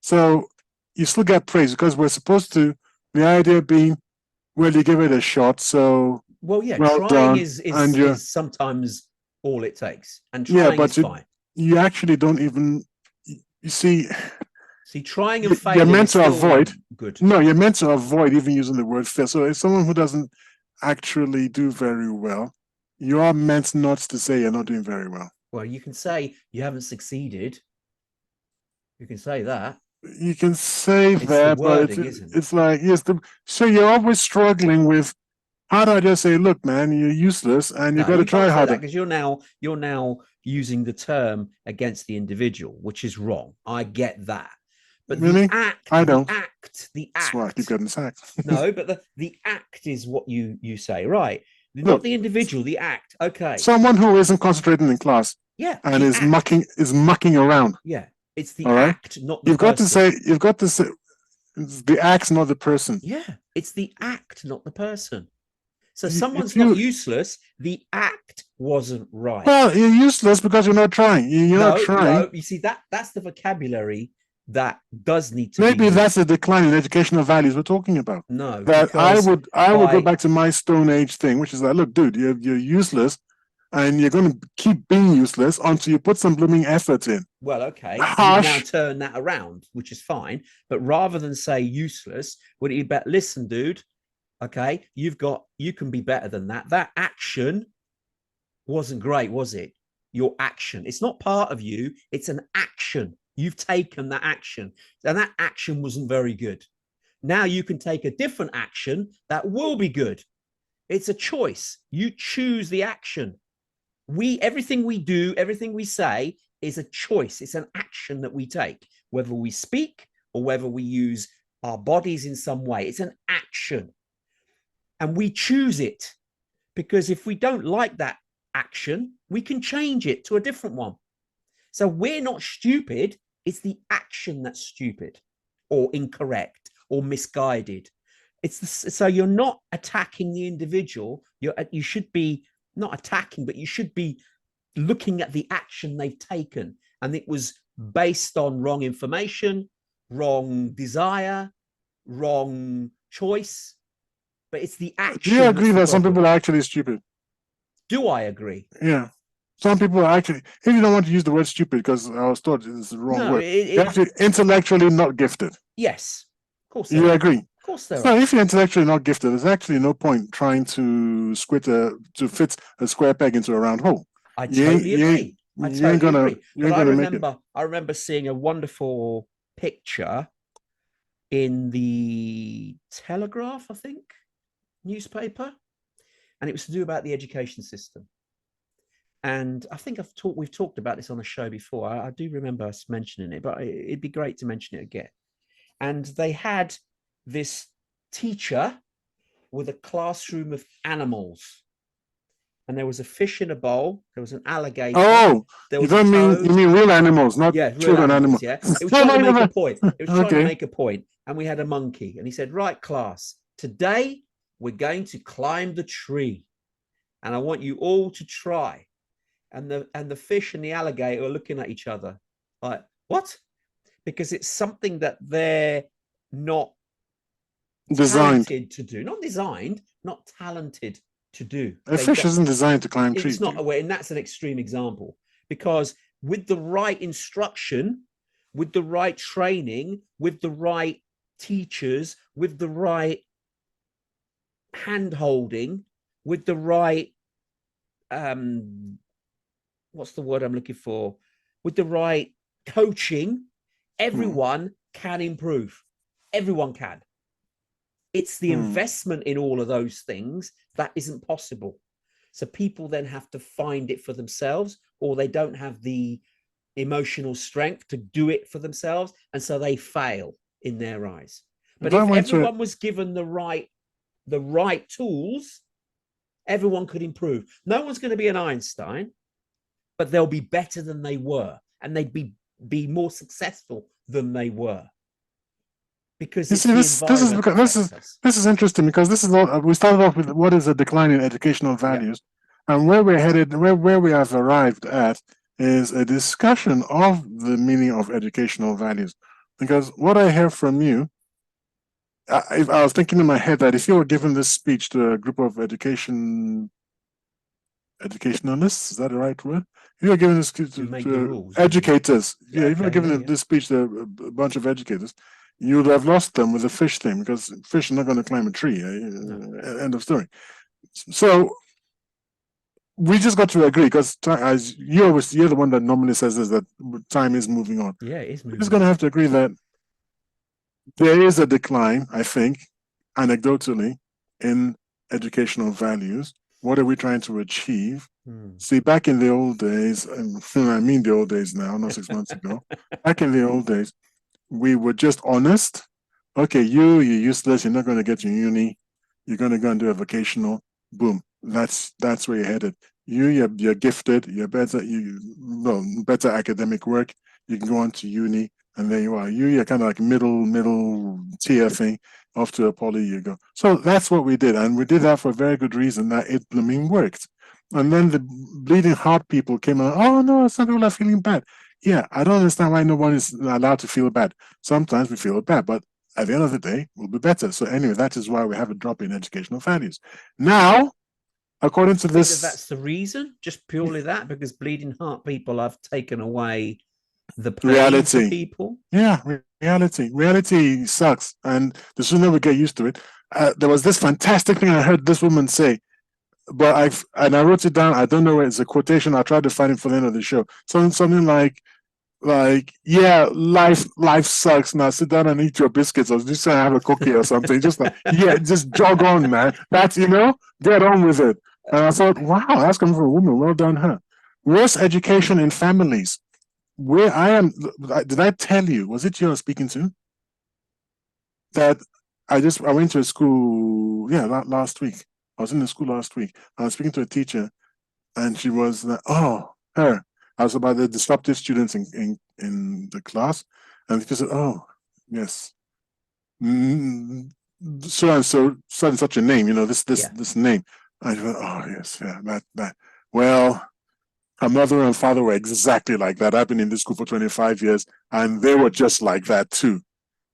S3: so you still get praise because we're supposed to. The idea being, well, you give it a shot. So
S1: trying is sometimes all it takes, and trying is fine.
S3: You actually don't even. You see,
S1: trying and failing.
S3: You're meant to avoid.
S1: Good.
S3: No, you're meant to avoid even using the word fail. So if someone who doesn't actually do very well, you are meant not to say you're not doing very well.
S1: Well, you can say you haven't succeeded. You can say that.
S3: You can say that, but it's like, yes. So you're always struggling with, how do I just say, look, man, you're useless, and you've got to try harder.
S1: Because you're now using the term against the individual, which is wrong. I get that. But
S3: really?
S1: The act.
S3: That's why I keep getting sacked.
S1: No, but the act is what you say, right? Not the individual, the act. Okay.
S3: Someone who isn't concentrating in class.
S1: Yeah.
S3: And is mucking around.
S1: Yeah. It's the act, not the person.
S3: You've got to say the act's not the person.
S1: Yeah. It's the act, not the person. So someone's
S3: if you,
S1: not useless. The act wasn't right.
S3: well, you're useless because you're not trying. You're not trying.
S1: No. You see, that's the vocabulary that does need to be
S3: Maybe
S1: used.
S3: that's the decline in educational values we're talking about.
S1: No,
S3: That I
S1: because
S3: would go back to my Stone Age thing, which is that, look, dude, you're useless, and you're going to keep being useless until you put some blooming effort in.
S1: well, okay, you've now
S3: Harsh.
S1: turned that around, which is fine. But rather than say useless, would it be better? Listen, dude. Okay, you can be better than that. That action wasn't great, was it? Your action. It's not part of you. It's an action. You've taken that action, and that action wasn't very good. Now you can take a different action that will be good. It's a choice. You choose the action. Everything we do, everything we say is a choice. It's an action that we take, whether we speak or whether we use our bodies in some way. It's an action. And we choose it, because if we don't like that action, we can change it to a different one. So we're not stupid. It's the action that's stupid or incorrect or misguided. So you're not attacking the individual. You should be not attacking, but you should be looking at the action they've taken. And it was based on wrong information, wrong desire, wrong choice. But it's the action.
S3: Do you agree that some people are actually stupid?
S1: Do I agree?
S3: Yeah. Some people are actually, if you don't want to use the word stupid because I was taught it's the wrong word, they're actually intellectually not gifted.
S1: Yes. Of course.
S3: You agree?
S1: Of course there
S3: So
S1: are.
S3: if you're intellectually not gifted, there's actually no point trying to fit a square peg into a round hole.
S1: I totally agree. I remember seeing a wonderful picture in the Telegraph, I think, newspaper, and it was to do about the education system. And I think we've talked about this on a show before. I do remember us mentioning it, but it'd be great to mention it again. And they had this teacher with a classroom of animals. And there was a fish in a bowl. There was an alligator.
S3: Oh,
S1: there was
S3: you mean real animals, not children animals.
S1: Yeah, it was trying to make a point. It was trying to make a point. And we had a monkey. And he said, right, class, today we're going to climb the tree. And I want you all to try. And the fish and the alligator are looking at each other like, what? Because it's something that they're not talented to do. Not designed, not talented to do.
S3: A fish isn't designed to climb trees.
S1: It's not a way, and that's an extreme example. Because with the right instruction, with the right training, with the right teachers, with the right hand-holding, with the right what's the word I'm looking for? With the right coaching, everyone can improve. Everyone can. It's the investment in all of those things that isn't possible. So people then have to find it for themselves, or they don't have the emotional strength to do it for themselves. And so they fail in their eyes. But if everyone was given the right tools, everyone could improve. No one's going to be an Einstein, but they'll be better than they were, and they'd be more successful than they were. Because this
S3: is interesting, because this is what we started off with. What is a decline in educational values, and where we're headed, where we have arrived at, is a discussion of the meaning of educational values. Because what I hear from you, I was thinking in my head that if you were given this speech to a group of educationalists, is that the right word? If you were given this to educators, if you were given this speech to a bunch of educators, you would have lost them with the fish thing, because fish are not going to climb a tree. End of story. So we just got to agree, because as you're the one that normally says this, that time is moving on.
S1: Yeah, it is moving.
S3: We're just going to have to agree that there is a decline, I think, anecdotally, in educational values. What are we trying to achieve? See, back in the old days, and I mean the old days now, not 6 months ago, back in the old days, we were just honest. Okay, you're useless. You're not going to get to uni. You're going to go and do a vocational. Boom. That's where you're headed. You're gifted. You're better. Better academic work. You can go on to uni, and there you are. You're kind of like middle tier thing. off to a poly you go. So that's what we did. And we did that for a very good reason, that it blooming worked. And then the bleeding heart people came out, oh no, some people are feeling bad. Yeah, I don't understand why no one is allowed to feel bad. Sometimes we feel bad, but at the end of the day, we'll be better. So anyway, that is why we have a drop in educational values. Now, according to this,
S1: that's the reason, just purely that, because bleeding heart people have taken away the pain
S3: reality
S1: for people.
S3: Yeah, reality sucks, and the sooner we get used to it. There was this fantastic thing I heard this woman say, but I wrote it down. I don't know where it's a quotation. I tried to find it for the end of the show. Something like yeah, life sucks. Now sit down and eat your biscuits, or just have a cookie or something. Just like yeah, just jog on, man. That's get on with it. And I thought, wow, that's coming from a woman. Well done, her. Worse education in families. Where I am, did I tell you? Was it you I was speaking to? That I went to a school. Yeah, last week. I was in the school last week. I was speaking to a teacher, and she was like, "Oh, her." I was about the disruptive students in the class, and the teacher said, "Oh, yes, so and so, such a name. This name." I went, "Oh, yes, yeah, that. Well." Her mother and father were exactly like that. I've been in this school for 25 years, and they were just like that too.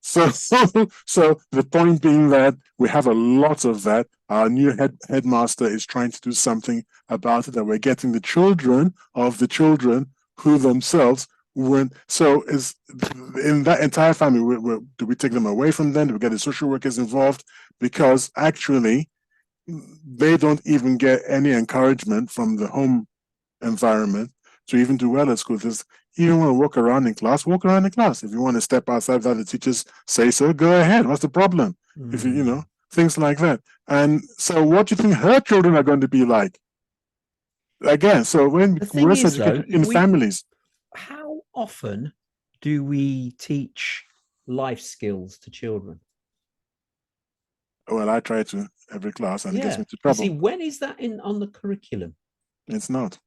S3: So the point being that we have a lot of that. Our new headmaster is trying to do something about it, that we're getting the children of the children who themselves weren't. So is in that entire family, do we take them away from them? Do we get the social workers involved? Because actually, they don't even get any encouragement from the home environment to even do well at school. If you want to walk around in class, walk around in class. If you want to step outside that the teachers say so, go ahead. What's the problem? If things like that. And so what do you think her children are going to be like? Again, so when worse education in families.
S1: How often do we teach life skills to children?
S3: Well, I try to every class, and it gets me into trouble.
S1: You see, when is that on the curriculum?
S3: It's not.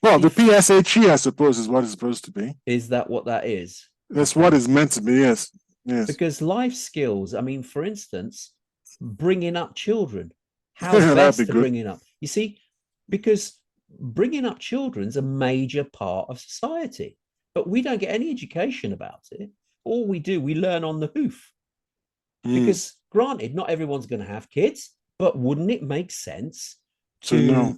S3: Well, the PSHE, I suppose, is what it's supposed to be.
S1: Is that what that is?
S3: That's what it's meant to be, yes.
S1: Because life skills, I mean, for instance, bringing up children, how best to bring it up. You see, because bringing up children's a major part of society, but we don't get any education about it. All we do, we learn on the hoof. Because granted, not everyone's going to have kids, but wouldn't it make sense to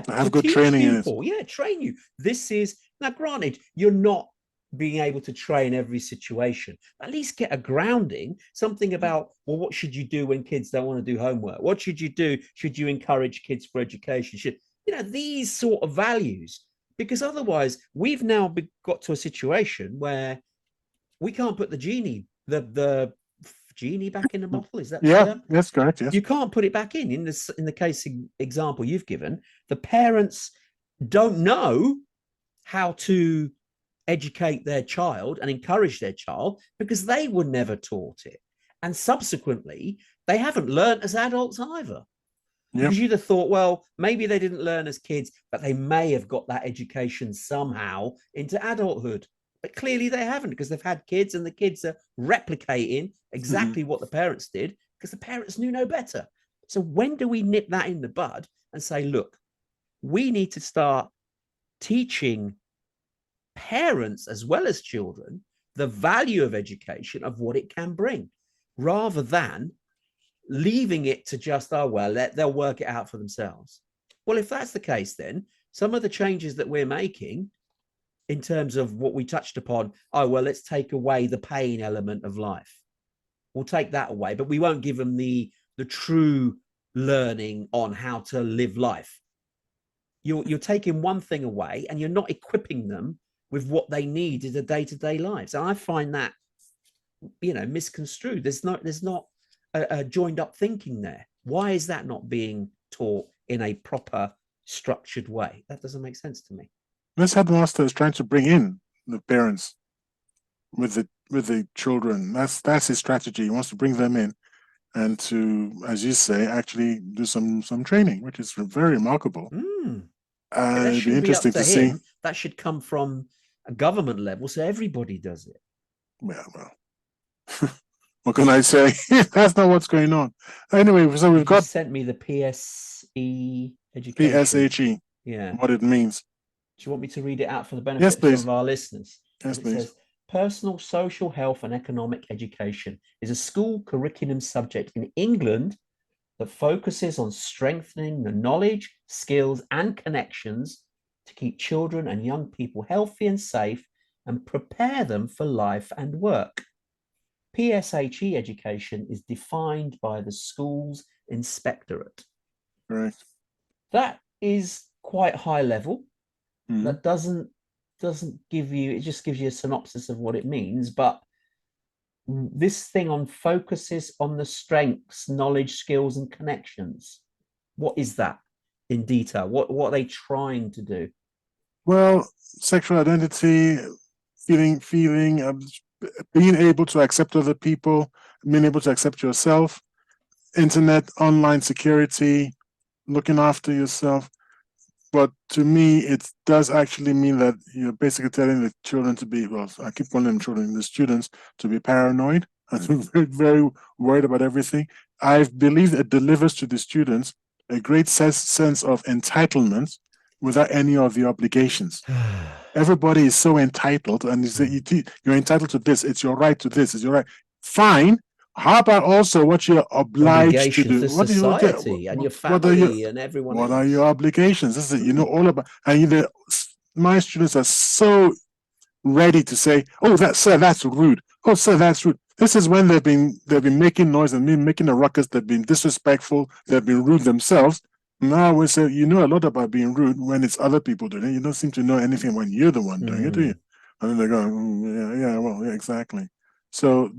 S3: have good training in it?
S1: Yeah, train you. This is now granted, you're not being able to train every situation. At least get a grounding, something about, well, what should you do when kids don't want to do homework? What should you do? Should you encourage kids for education? These sort of values, because otherwise we've now got to a situation where we can't put the genie back in the bottle. Is that
S3: that's correct? Yes,
S1: you can't put it back in the case example you've given. The parents don't know how to educate their child and encourage their child because they were never taught it, and subsequently they haven't learned as adults either. Because you'd have thought, well, maybe they didn't learn as kids, but they may have got that education somehow into adulthood. But clearly they haven't, because they've had kids, and the kids are replicating exactly what the parents did because the parents knew no better. So when do we nip that in the bud and say, look, we need to start teaching parents as well as children the value of education, of what it can bring, rather than leaving it to just, they'll work it out for themselves. Well, if that's the case, then some of the changes that we're making in terms of what we touched upon, let's take away the pain element of life. We'll take that away, but we won't give them the true learning on how to live life. You're taking one thing away, and you're not equipping them with what they need in their day-to-day lives. And I find that, misconstrued. There's not a joined up thinking there. Why is that not being taught in a proper structured way? That doesn't make sense to me.
S3: This headmaster is trying to bring in the parents with the children. That's his strategy. He wants to bring them in and to, as you say, actually do some training, which is very remarkable. It'd be interesting to see.
S1: That should come from a government level, so everybody does it.
S3: Well. What can I say? That's not what's going on. Anyway, so we've got
S1: sent me the PSE education.
S3: PSHE.
S1: Yeah.
S3: What it means.
S1: Do you want me to read it out for the benefit
S3: Yes, please.
S1: of our listeners?
S3: Yes,
S1: It
S3: please.
S1: says, personal, social health and economic education is a school curriculum subject in England that focuses on strengthening the knowledge, skills, and connections to keep children and young people healthy and safe and prepare them for life and work. PSHE education is defined by the school's inspectorate.
S3: Right.
S1: That is quite high level.
S3: Mhm.
S1: That doesn't give you, it just gives you a synopsis of what it means, but this thing on focuses on the strengths, knowledge, skills, and connections. What is that in detail? What are they trying to do?
S3: Well, sexual identity, feeling, being able to accept other people, being able to accept yourself, internet, online security, looking after yourself. But to me, it does actually mean that you're basically telling the children to be, well, I keep calling them children, the students, to be paranoid and to be very, very worried about everything. I believe it delivers to the students a great sense of entitlement without any of the obligations. Everybody is so entitled, and you say you're entitled to this. It's your right to this. It's your right. Fine. How about also what you're obliged to do?
S1: To
S3: What
S1: society and your family and everyone else.
S3: What are your obligations? This is, all about, and my students are so ready to say, "Oh, that's rude. Oh, sir, that's rude." This is when they've been making noise and making a ruckus. They've been disrespectful. They've been rude themselves. Now we say, you know a lot about being rude when it's other people doing it. You don't seem to know anything when you're the one doing it, do you? And then they go, yeah, exactly. So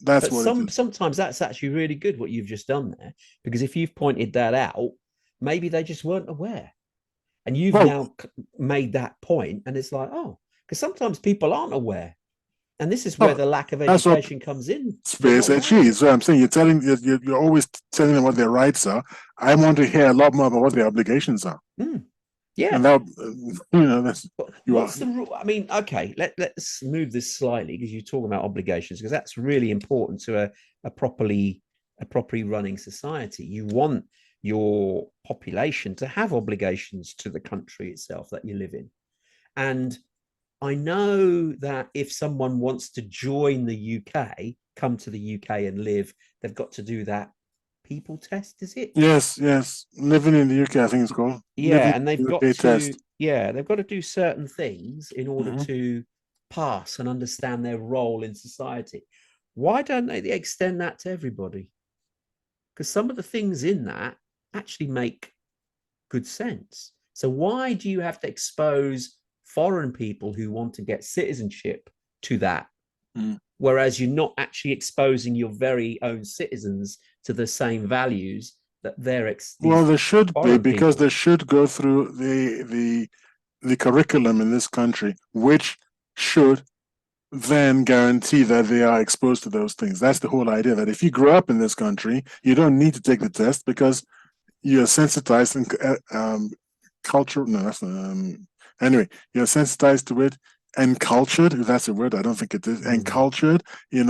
S3: that's
S1: but sometimes that's actually really good what you've just done there, because if you've pointed that out, maybe they just weren't aware, and you've now made that point, and it's like, oh, because sometimes people aren't aware. And this is where the lack of education comes in.
S3: PSHE. So I'm saying you're always telling them what their rights are. I want to hear a lot more about what their obligations are.
S1: Yeah.
S3: And that,
S1: what's the rule? I mean, okay, let's move this slightly, because you're talking about obligations, because that's really important to a properly running society. You want your population to have obligations to the country itself that you live in. And I know that if someone wants to join the UK, come to the UK and live, they've got to do that people test, is it?
S3: Yes. Living in the UK, I think it's called.
S1: Yeah, and they've got to do certain things in order to pass and understand their role in society. Why don't they extend that to everybody? Because some of the things in that actually make good sense. So why do you have to expose foreign people who want to get citizenship to that, whereas you're not actually exposing your very own citizens to the same values that they're
S3: well, there should be, because they should go through the curriculum in this country, which should then guarantee that they are exposed to those things. That's the whole idea, that if you grow up in this country, you don't need to take the test because you're sensitized and culture. No, that's anyway, you're sensitized to it and cultured, if that's a word. I don't think it is. And cultured,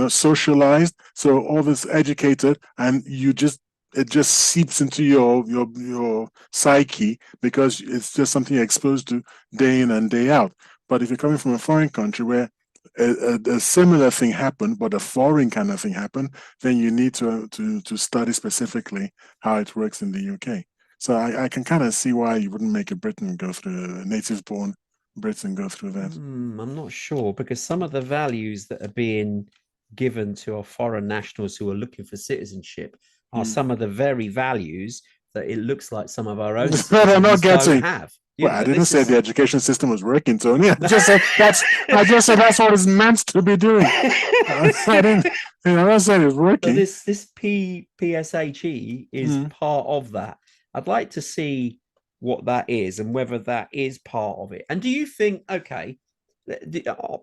S3: socialized. So all this educated, and it just seeps into your psyche because it's just something you're exposed to day in and day out. But if you're coming from a foreign country where a similar thing happened, but a foreign kind of thing happened, then you need to study specifically how it works in the UK. So I can kind of see why you wouldn't make a Briton go through, a native-born Briton go through that.
S1: I'm not sure, because some of the values that are being given to our foreign nationals who are looking for citizenship are some of the very values that it looks like some of our own citizens don't have.
S3: Well, I didn't say the education system was working, Tony. I just said that's what it's meant to be doing. I said it's working.
S1: So this PSHE is part of that. I'd like to see what that is and whether that is part of it. And do you think, okay,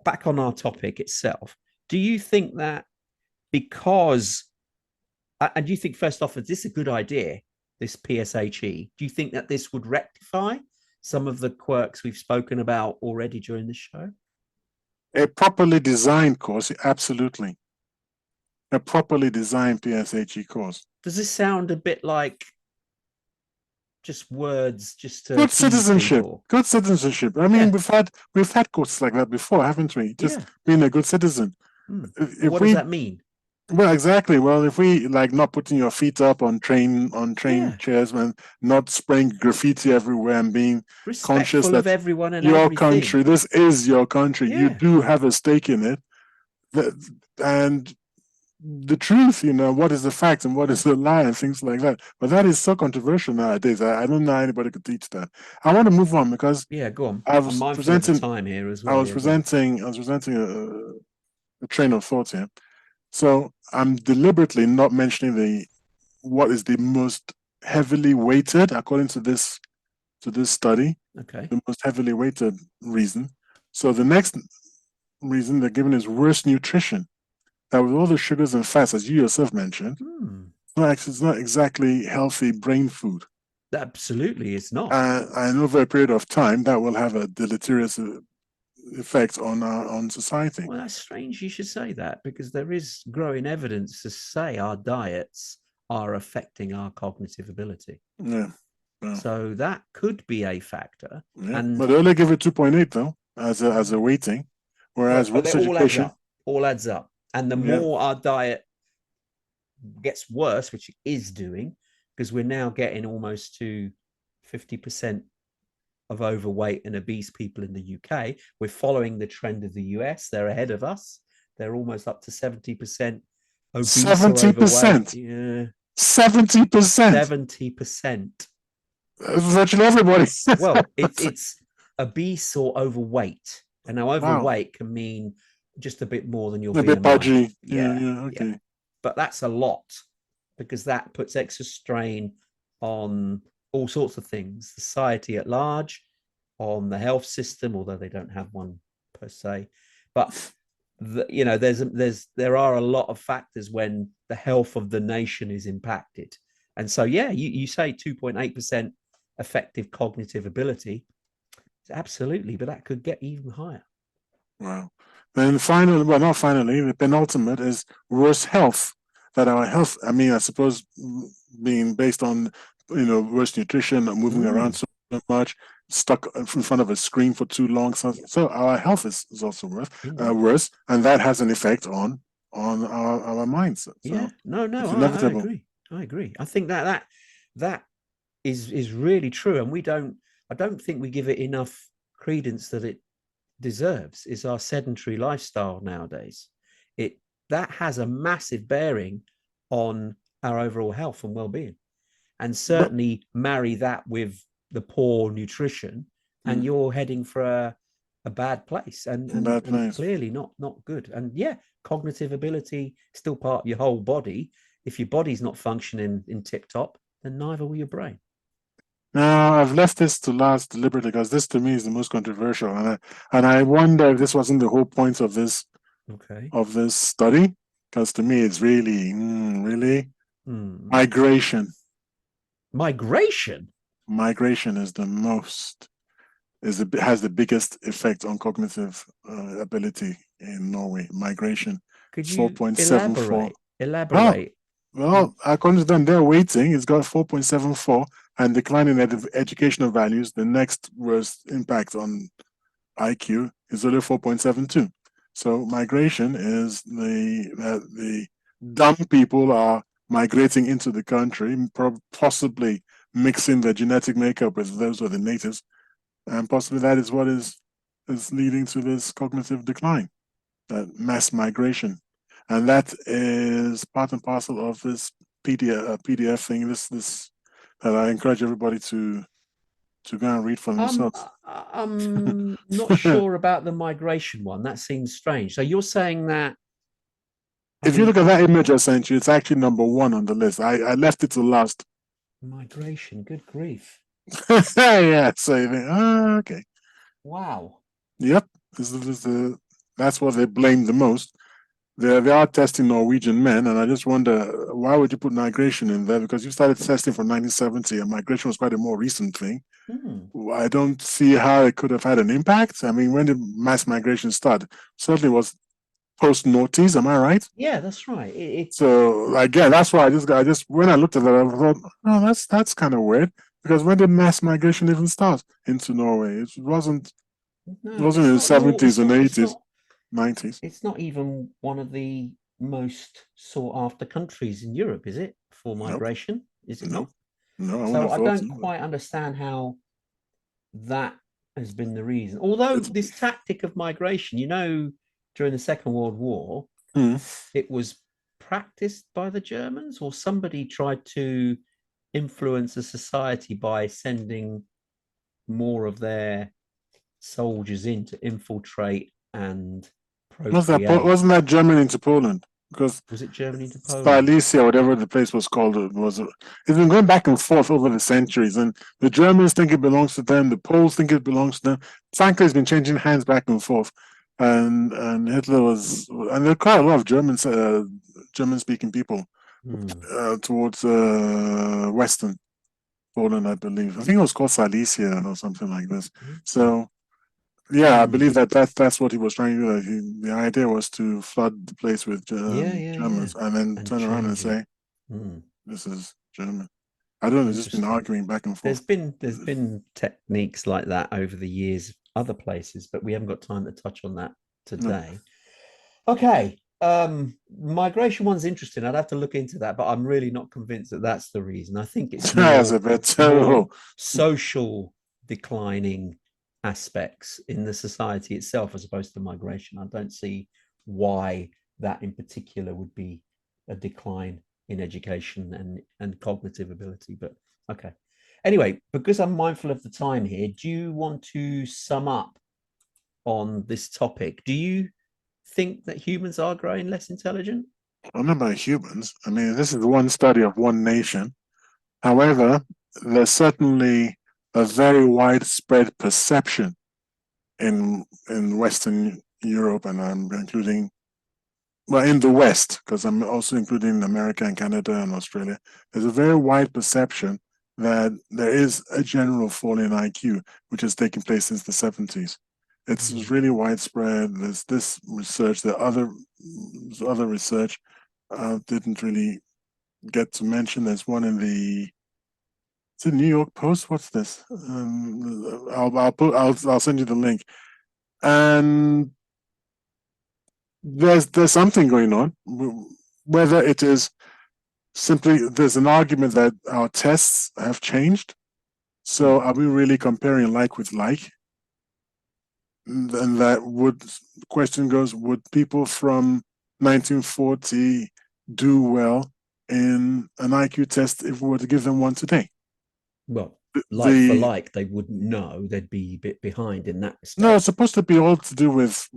S1: back on our topic itself, do you think that because, and do you think, first off, is this a good idea, this PSHE? Do you think that this would rectify some of the quirks we've spoken about already during the show?
S3: A properly designed course, absolutely. a properly designed PSHE course.
S1: Does this sound a bit like just words just to
S3: Good
S1: appease
S3: citizenship.
S1: people?
S3: Good citizenship. I mean, we've had courses like that before, haven't we? Just being a good citizen.
S1: What does that mean?
S3: Well, exactly. Well, if we like not putting your feet up on train chairs, and not spraying graffiti everywhere, and being conscious
S1: respectful
S3: that
S1: of everyone and
S3: your
S1: everything.
S3: country, this is your country. You do have a stake in it, and the truth, what is the fact and what is the lie, and things like that. But that is so controversial nowadays. I don't know how anybody could teach that. I want to move on because
S1: go on.
S3: I'm
S1: mindful of the time here as well.
S3: I was presenting a train of thought here. So I'm deliberately not mentioning what is the most heavily weighted, according to this study.
S1: Okay.
S3: The most heavily weighted reason. So the next reason they're given is worse nutrition. That with all the sugars and fats, as you yourself mentioned, it's not exactly healthy brain food.
S1: Absolutely, it's not.
S3: And over a period of time, that will have a deleterious effect on society.
S1: Well, that's strange you should say that, because there is growing evidence to say our diets are affecting our cognitive ability.
S3: Yeah.
S1: So that could be a factor.
S3: Yeah. But they only give it 2.8 though as a weighting, whereas Roots Education
S1: all adds up. And the more our diet gets worse, which it is doing, because we're now getting almost to 50% of overweight and obese people in the UK. We're following the trend of the US. They're ahead of us. They're almost up to 70% obese
S3: 70%.
S1: Yeah.
S3: 70%.
S1: 70%.
S3: Virtually everybody.
S1: Well, it's obese or overweight. And now overweight can mean just a bit more than your BMI.
S3: A bit pudgy. Yeah, okay. Yeah.
S1: But that's a lot, because that puts extra strain on all sorts of things, society at large, on the health system, although they don't have one per se. But there are a lot of factors when the health of the nation is impacted. And so, you say 2.8% effective cognitive ability. Absolutely, but that could get even higher.
S3: Wow. Then the penultimate is worse health. That our health, I suppose, being based on worse nutrition, moving around so much, stuck in front of a screen for too long, so our health is also worse, and that has an effect on our minds. So
S1: it's inevitable. I agree. I think that is really true, and I don't think we give it enough credence that it deserves. Is our sedentary lifestyle nowadays. That has a massive bearing on our overall health and well-being, and certainly marry that with the poor nutrition, and you're heading for a bad place, and clearly not good. And cognitive ability still part of your whole body. If your body's not functioning in tip-top, then neither will your brain.
S3: Now, I've left this to last deliberately because this to me is the most controversial, and I wonder if this wasn't the whole point of this study, because to me it's really migration. Migration is has the biggest effect on cognitive ability in Norway. Migration.
S1: Could you 4.74. Elaborate?
S3: Well, according to them, they're waiting. It's got 4.74, and declining educational values. The next worst impact on IQ is only 4.72. So migration is the dumb people are migrating into the country, possibly mixing their genetic makeup with those of the natives, and possibly that is what is leading to this cognitive decline, that mass migration, and that is part and parcel of this PDF thing. This that I encourage everybody to go and read for themselves.
S1: I'm not sure about the migration one. That seems strange. So you're saying that
S3: if you look at that image I sent you, it's actually number 1 on the list. I left it to last.
S1: Migration, good grief.
S3: Yeah, so you think, okay.
S1: Wow.
S3: Yep. That's what they blame the most. They are testing Norwegian men, and I just wonder, why would you put migration in there? Because you started testing from 1970, and migration was quite a more recent thing. I don't see how it could have had an impact. I mean, when did mass migration start? Certainly was post-noughties. Am I right?
S1: Yeah, that's right.
S3: So again, that's why I just when I looked at that, I thought, oh, that's kind of weird, because when did mass migration even start into Norway? It wasn't
S1: No,
S3: in the '70s and '80s, '90s.
S1: it's not even one of the most sought after countries in Europe, is it, for
S3: Nope,
S1: migration? Is it
S3: nope,
S1: not?
S3: no, I wouldn't
S1: So
S3: have
S1: I
S3: thought
S1: don't
S3: so.
S1: quite understand how that has been the reason. Although
S3: It's,
S1: this tactic of migration, during the Second World War,
S3: hmm.
S1: it was practiced by the Germans, or somebody tried to influence a society by sending more of their soldiers in to infiltrate and procreate.
S3: Wasn't that Germany into Poland? Because
S1: Was it Germany to Poland?
S3: Silesia, whatever the place was called, it's been going back and forth over the centuries, and the Germans think it belongs to them, the Poles think it belongs to them. Frankly, it's been changing hands back and forth, and Hitler and there are quite a lot of German speaking people towards Western Poland, I believe. I think it was called Silesia or something like this. So yeah, I believe that's what he was trying to do. The idea was to flood the place with
S1: Yeah,
S3: Germans and then
S1: and
S3: turn around and
S1: change it.
S3: say, "This is German." I don't know. It's just been
S1: Interesting.
S3: arguing back and
S1: There's
S3: forth.
S1: been techniques like that over the years, other places, but we haven't got time to touch on that
S3: No,
S1: today. Okay. Migration one's interesting. I'd have to look into that, but I'm really not convinced that that's the reason. I think it's
S3: as
S1: more
S3: a bit.
S1: more
S3: Oh,
S1: social declining aspects in the society itself as opposed to migration. I don't see why that in particular would be a decline in education and cognitive ability, but okay. Anyway, because I'm mindful of the time here, do you want to sum up on this topic? Do you think that humans are growing less intelligent?
S3: I don't know about humans. I mean, this is one study of one nation. However, there's certainly a very widespread perception in Western Europe, and I'm including well, in the West, because I'm also including America and Canada and Australia, there's a very wide perception that there is a general fall in IQ, which has taken place since the 70s. It's really widespread. There's this research, the other research didn't really get to mention. There's one in the New York Post. What's this? I'll send you the link. And there's something going on, whether it is simply there's an argument that our tests have changed. So are we really comparing like with like? And that would question goes, would people from 1940 do well in an IQ test if we were to give them one today?
S1: Well, like for like, they wouldn't know. They'd be a bit behind in that respect.
S3: No, it's supposed to be all to do with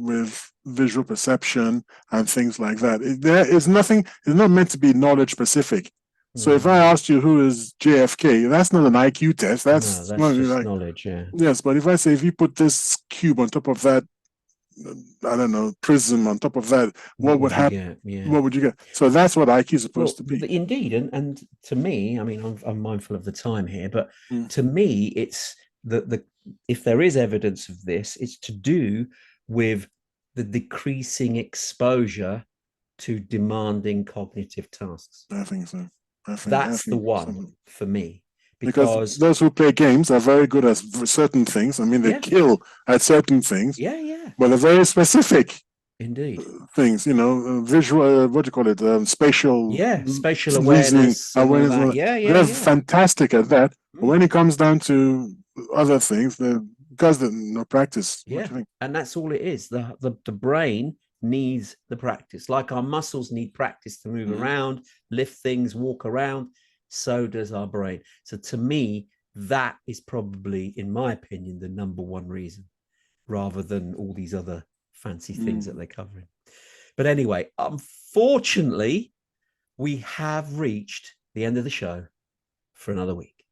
S3: visual perception and things like that. There is nothing. It's not meant to be knowledge specific. So if I asked you who is JFK, that's not an IQ test. That's
S1: just
S3: like,
S1: knowledge. Yeah.
S3: Yes, but if I say if you put this cube on top of that, I don't know, prism on top of that, what would happen?
S1: Yeah.
S3: What would you get? So that's what IQ is supposed to be.
S1: Indeed, and to me, I mean, I'm mindful of the time here, but to me, it's the if there is evidence of this, it's to do with the decreasing exposure to demanding cognitive tasks.
S3: I think so.
S1: That's the one for me.
S3: Because those who play games are very good at certain things. I mean, they kill at certain things.
S1: Yeah.
S3: But they're very specific.
S1: Indeed.
S3: Things, visual, what do you call it? Spatial.
S1: Yeah, spatial awareness.
S3: They're fantastic at that. But when it comes down to other things, because there's no practice.
S1: Yeah, and that's all it is. The brain needs the practice. Like our muscles need practice to move around, lift things, walk around. So does our brain. So to me, that is probably, in my opinion, the number one reason, rather than all these other fancy things that they're covering. But anyway, unfortunately, we have reached the end of the show for another week.